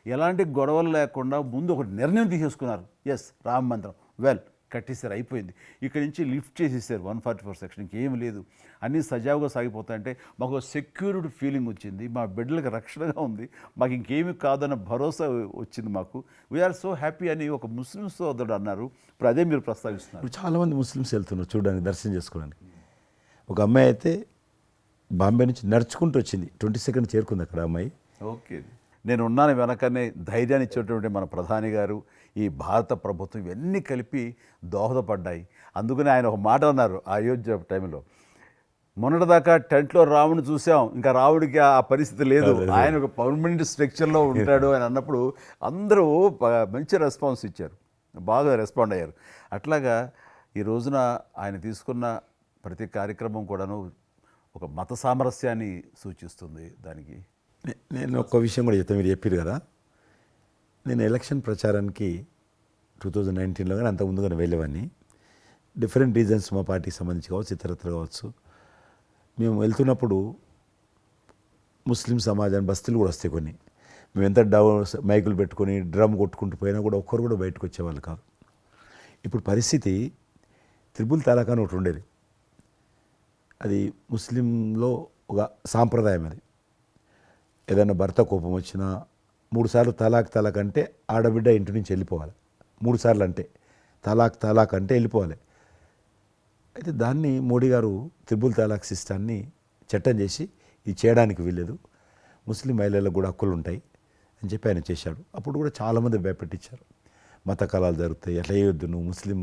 ఎలాంటి గొడవలు లేకుండా ముందు ఒక నిర్ణయం తీసేసుకున్నారు. ఎస్, రామ మందిరం వెల్ కట్టేసారు, అయిపోయింది. ఇక్కడి నుంచి లిఫ్ట్ చేసేసారు 144 సెక్షన్, ఇంకేం లేదు, అన్నీ సజావుగా సాగిపోతాయంటే మాకు సెక్యూర్డ్ ఫీలింగ్ వచ్చింది, మా బిడ్డలకు రక్షణగా ఉంది, మాకు ఇంకేమి కాదన్న భరోసా వచ్చింది మాకు. వీఆర్ సో హ్యాపీ అని ఒక ముస్లిం సోదరుడు అన్నారు. ఇప్పుడు అదే మీరు ప్రస్తావిస్తున్నారు. ఇప్పుడు చాలామంది ముస్లిమ్స్ వెళ్తున్నారు చూడడానికి, దర్శనం చేసుకోవడానికి. ఒక అమ్మాయి అయితే బాంబే నుంచి నడుచుకుంటూ వచ్చింది, 22nd చేరుకుంది అక్కడ అమ్మాయి. ఓకే, నేను ఉన్నాను వెనకనే ధైర్యాన్ని ఇచ్చేటువంటి మన ప్రధాని గారు, ఈ భారత ప్రభుత్వం ఇవన్నీ కలిపి దోహదపడ్డాయి. అందుకని ఆయన ఒక మాట అన్నారు అయోధ్య టైంలో, మొన్నటిదాకా టెంట్లో రాముడిని చూసాం, ఇంకా రాముడికి ఆ పరిస్థితి లేదు, ఆయన ఒక పర్మనెంట్ స్ట్రక్చర్లో ఉంటాడు అని అన్నప్పుడు అందరూ మంచి రెస్పాన్స్ ఇచ్చారు, బాగా రెస్పాండ్ అయ్యారు. అట్లాగా ఈ రోజున ఆయన తీసుకున్న ప్రతి కార్యక్రమం కూడాను ఒక మత సామరస్యాన్ని సూచిస్తుంది. దానికి నేను ఒక్క విషయం కూడా చెప్తాను, మీరు చెప్పారు కదా, నేను ఎలక్షన్ ప్రచారానికి 2019లో కానీ అంత ముందుగానే వెళ్ళేవాడిని. డిఫరెంట్ రీజన్స్ మా పార్టీకి సంబంధించి కావచ్చు, ఇతరత్ర కావచ్చు. మేము వెళ్తున్నప్పుడు ముస్లిం సమాజాన్ని బస్తీలు కూడా వస్తాయి కొన్ని. మేము ఎంత మైకులు పెట్టుకొని డ్రమ్ కొట్టుకుంటూ పోయినా కూడా ఒక్కరు కూడా బయటకు వచ్చేవాళ్ళు కాదు. ఇప్పుడు పరిస్థితి త్రిపుల్ తలాక్ అని ఒకటి ఉండేది, అది ముస్లింలో ఒక సాంప్రదాయం. అది ఏదైనా భర్త కోపం వచ్చినా 3 సార్లు తలాక్ అంటే ఆడబిడ్డ ఇంటి నుంచి వెళ్ళిపోవాలి. 3 సార్లు అంటే తలాక్ అంటే వెళ్ళిపోవాలి. అయితే దాన్ని మోడీ గారు త్రిపుల్ తలాక్ సిస్టాన్ని చట్టం చేసి ఇది చేయడానికి వీల్లేదు, ముస్లిం మహిళలకు కూడా హక్కులు ఉంటాయి అని చెప్పి ఆయన చేశాడు. అప్పుడు కూడా చాలామంది భయపెట్టించారు, మత కళాలు జరుగుతాయి, అట్లా వేయొద్దు, నువ్వు ముస్లిం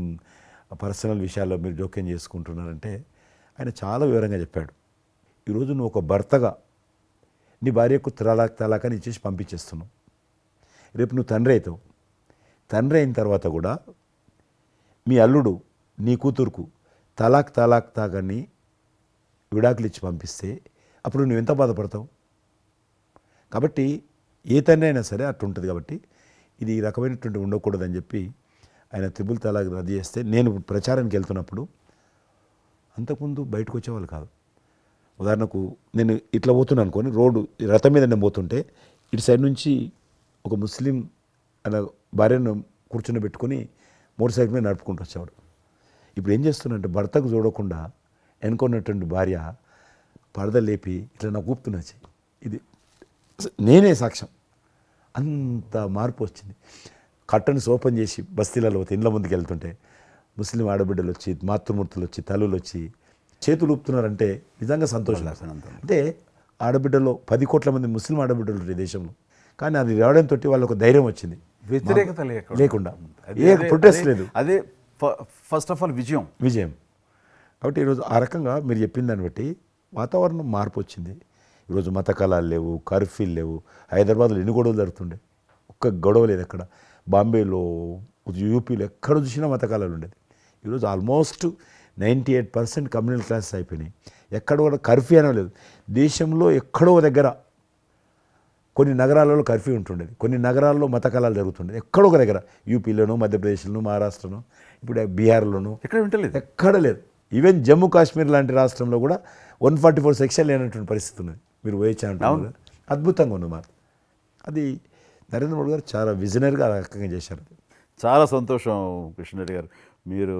పర్సనల్ విషయాల్లో మీరు జోక్యం చేసుకుంటున్నారంటే ఆయన చాలా వివరంగా చెప్పాడు. ఈరోజు నువ్వు ఒక భర్తగా నీ భార్యకు తలాక్ అని ఇచ్చేసి పంపించేస్తున్నావు. రేపు నువ్వు తండ్రి అవుతావు, తండ్రి అయిన తర్వాత కూడా మీ అల్లుడు నీ కూతురుకు తలాక్ తాగని విడాకులు ఇచ్చి పంపిస్తే అప్పుడు నువ్వు ఎంత బాధపడతావు? కాబట్టి ఏ తండ్రి అయినా సరే అట్లుంటుంది. కాబట్టి ఇది ఈ రకమైనటువంటి ఉండకూడదని చెప్పి ఆయన త్రిపుల్ తలాక్ రద్దు చేస్తే, నేను ప్రచారానికి వెళ్తున్నప్పుడు అంతకుముందు బయటకు వచ్చేవాళ్ళు కాదు. ఉదాహరణకు నేను ఇట్లా పోతున్నాను అనుకోని, రోడ్డు రథం మీద నేను పోతుంటే ఇటు సైడ్ నుంచి ఒక ముస్లిం అలా భార్యను కూర్చుని పెట్టుకొని మోటార్ సైకిల్ మీద నడుపుకుంటూ వచ్చేవాడు. ఇప్పుడు ఏం చేస్తున్నంటే భర్తకు చూడకుండా ఎన్నుకున్నటువంటి భార్య పరద లేపి ఇట్లా నాకు ఊపుతున్నచ్చి, ఇది నేనే సాక్ష్యం. అంత మార్పు వచ్చింది. కట్టన్స్ ఓపెన్ చేసి బస్తీలలో ఇండ్ల ముందుకు వెళ్తుంటే ముస్లిం ఆడబిడ్డలు వచ్చి, మాతృమూర్తులు వచ్చి, తల్లులు వచ్చి చేతులు ఊపుతున్నారంటే నిజంగా సంతోషం. అంటే ఆడబిడ్డలో 10 కోట్ల మంది ముస్లిం ఆడబిడ్డలు ఈ దేశంలో, కానీ అది రావడంతో వాళ్ళకు ఒక ధైర్యం వచ్చింది, వ్యతిరేకత లేకుండా ఏ ప్రొటెస్ట్ లేదు. అదే ఫస్ట్ ఆఫ్ ఆల్ విజయం. కాబట్టి ఈరోజు ఆ రకంగా మీరు చెప్పిన దాన్ని బట్టి వాతావరణం మార్పు వచ్చింది. ఈరోజు మత కళాలు లేవు, కర్ఫ్యూలు లేవు. హైదరాబాద్లో ఎన్ని గొడవలు జరుగుతుండే, ఒక్క గొడవ లేదు ఎక్కడ. బాంబేలో, యూపీలో ఎక్కడ చూసినా మత కళాలు ఉండేది. ఈరోజు ఆల్మోస్ట్ 98% కమ్యూనల్ క్లాసెస్ అయిపోయినాయి. ఎక్కడ కూడా కర్ఫ్యూ అనే లేదు. దేశంలో ఎక్కడో దగ్గర కొన్ని నగరాలలో కర్ఫ్యూ ఉంటుండేది, కొన్ని నగరాల్లో మత కళాలు జరుగుతుండేది. ఎక్కడో ఒక దగ్గర యూపీలోనూ, మధ్యప్రదేశ్లోనూ, మహారాష్ట్రలోనూ, ఇప్పుడు బీహార్లోనూ ఎక్కడ వింటలేదు, ఎక్కడ లేదు. ఈవెన్ జమ్మూ కాశ్మీర్ లాంటి రాష్ట్రంలో కూడా 144 సెక్షన్ లేనటువంటి పరిస్థితి ఉన్నది. మీరు వేయచ్చా అంటారు, అద్భుతంగా ఉంది మాట. అది నరేంద్ర మోడీ గారు చాలా విజనరీగా ఆ రకంగా చేశారు. చాలా సంతోషం కృష్ణరెడ్డి గారు. మీరు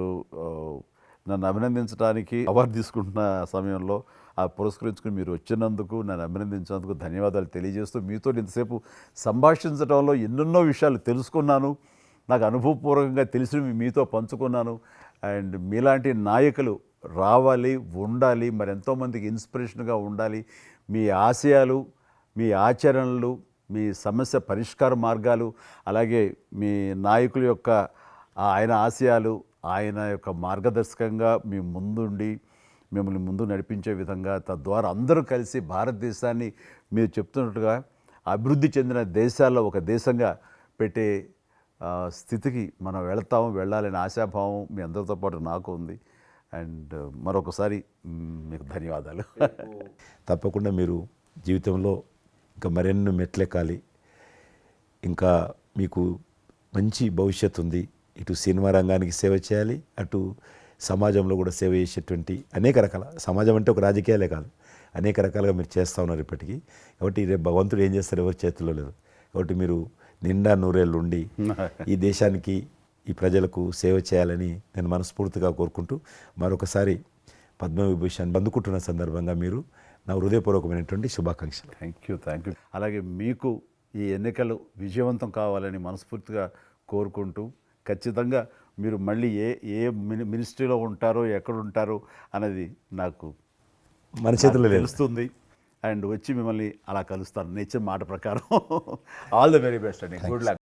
నన్ను అభినందించడానికి అవార్డు తీసుకుంటున్న సమయంలో ఆ పురస్కరించుకుని మీరు వచ్చినందుకు, నన్ను అభినందించినందుకు ధన్యవాదాలు తెలియజేస్తూ, మీతో ఇంతసేపు సంభాషించడంలో ఎన్నెన్నో విషయాలు తెలుసుకున్నాను, నాకు అనుభవపూర్వకంగా తెలిసి మీతో పంచుకున్నాను. అండ్ మీలాంటి నాయకులు రావాలి, ఉండాలి, మరి ఎంతోమందికి ఇన్స్పిరేషన్గా ఉండాలి. మీ ఆశయాలు, మీ ఆచరణలు, మీ సమస్య పరిష్కార మార్గాలు, అలాగే మీ నాయకుల యొక్క ఆయన ఆశయాలు, ఆయన యొక్క మార్గదర్శకంగా మీ ముందుండి మిమ్మల్ని ముందు నడిపించే విధంగా, తద్వారా అందరూ కలిసి భారతదేశాన్ని మీరు చెప్తున్నట్టుగా అభివృద్ధి చెందిన దేశాల్లో ఒక దేశంగా పెట్టే స్థితికి మనం వెళ్ళాలనే ఆశాభావం మీ అందరితో పాటు నాకు ఉంది. అండ్ మరొకసారి మీకు ధన్యవాదాలు. తప్పకుండా మీరు జీవితంలో ఇంకా మరెన్నో మెట్లెక్కాలి, ఇంకా మీకు మంచి భవిష్యత్తు ఉంది. ఇటు సినిమా రంగానికి సేవ చేయాలి, అటు సమాజంలో కూడా సేవ చేసేటువంటి అనేక రకాల, సమాజం అంటే ఒక రాజకీయాలే కాదు, అనేక రకాలుగా మీరు చేస్తూ ఉన్నారు ఇప్పటికీ. కాబట్టి రేపు భగవంతుడు ఏం చేస్తారు ఎవరి చేతుల్లో లేదు. కాబట్టి మీరు నిండా నూరేళ్ళు ఉండి ఈ దేశానికి, ఈ ప్రజలకు సేవ చేయాలని నేను మనస్ఫూర్తిగా కోరుకుంటూ, మరొకసారి పద్మవిభూషణ్ అందుకుంటున్న సందర్భంగా మీరు నా హృదయపూర్వకమైనటువంటి శుభాకాంక్షలు. Thank you. అలాగే మీకు ఈ ఎన్నికలు విజయవంతం కావాలని మనస్ఫూర్తిగా కోరుకుంటూ, ఖచ్చితంగా మీరు మళ్ళీ ఏ మినిస్ట్రీలో ఉంటారో, ఎక్కడ ఉంటారో అనేది నాకు మన చేతుల్లో లేదు. తెలుస్తుంది. అండ్ వచ్చి మిమ్మల్ని అలా కలుస్తాను నేచర్ మాట ప్రకారం. ఆల్ ద వెరీ బెస్ట్ అండి. Good luck.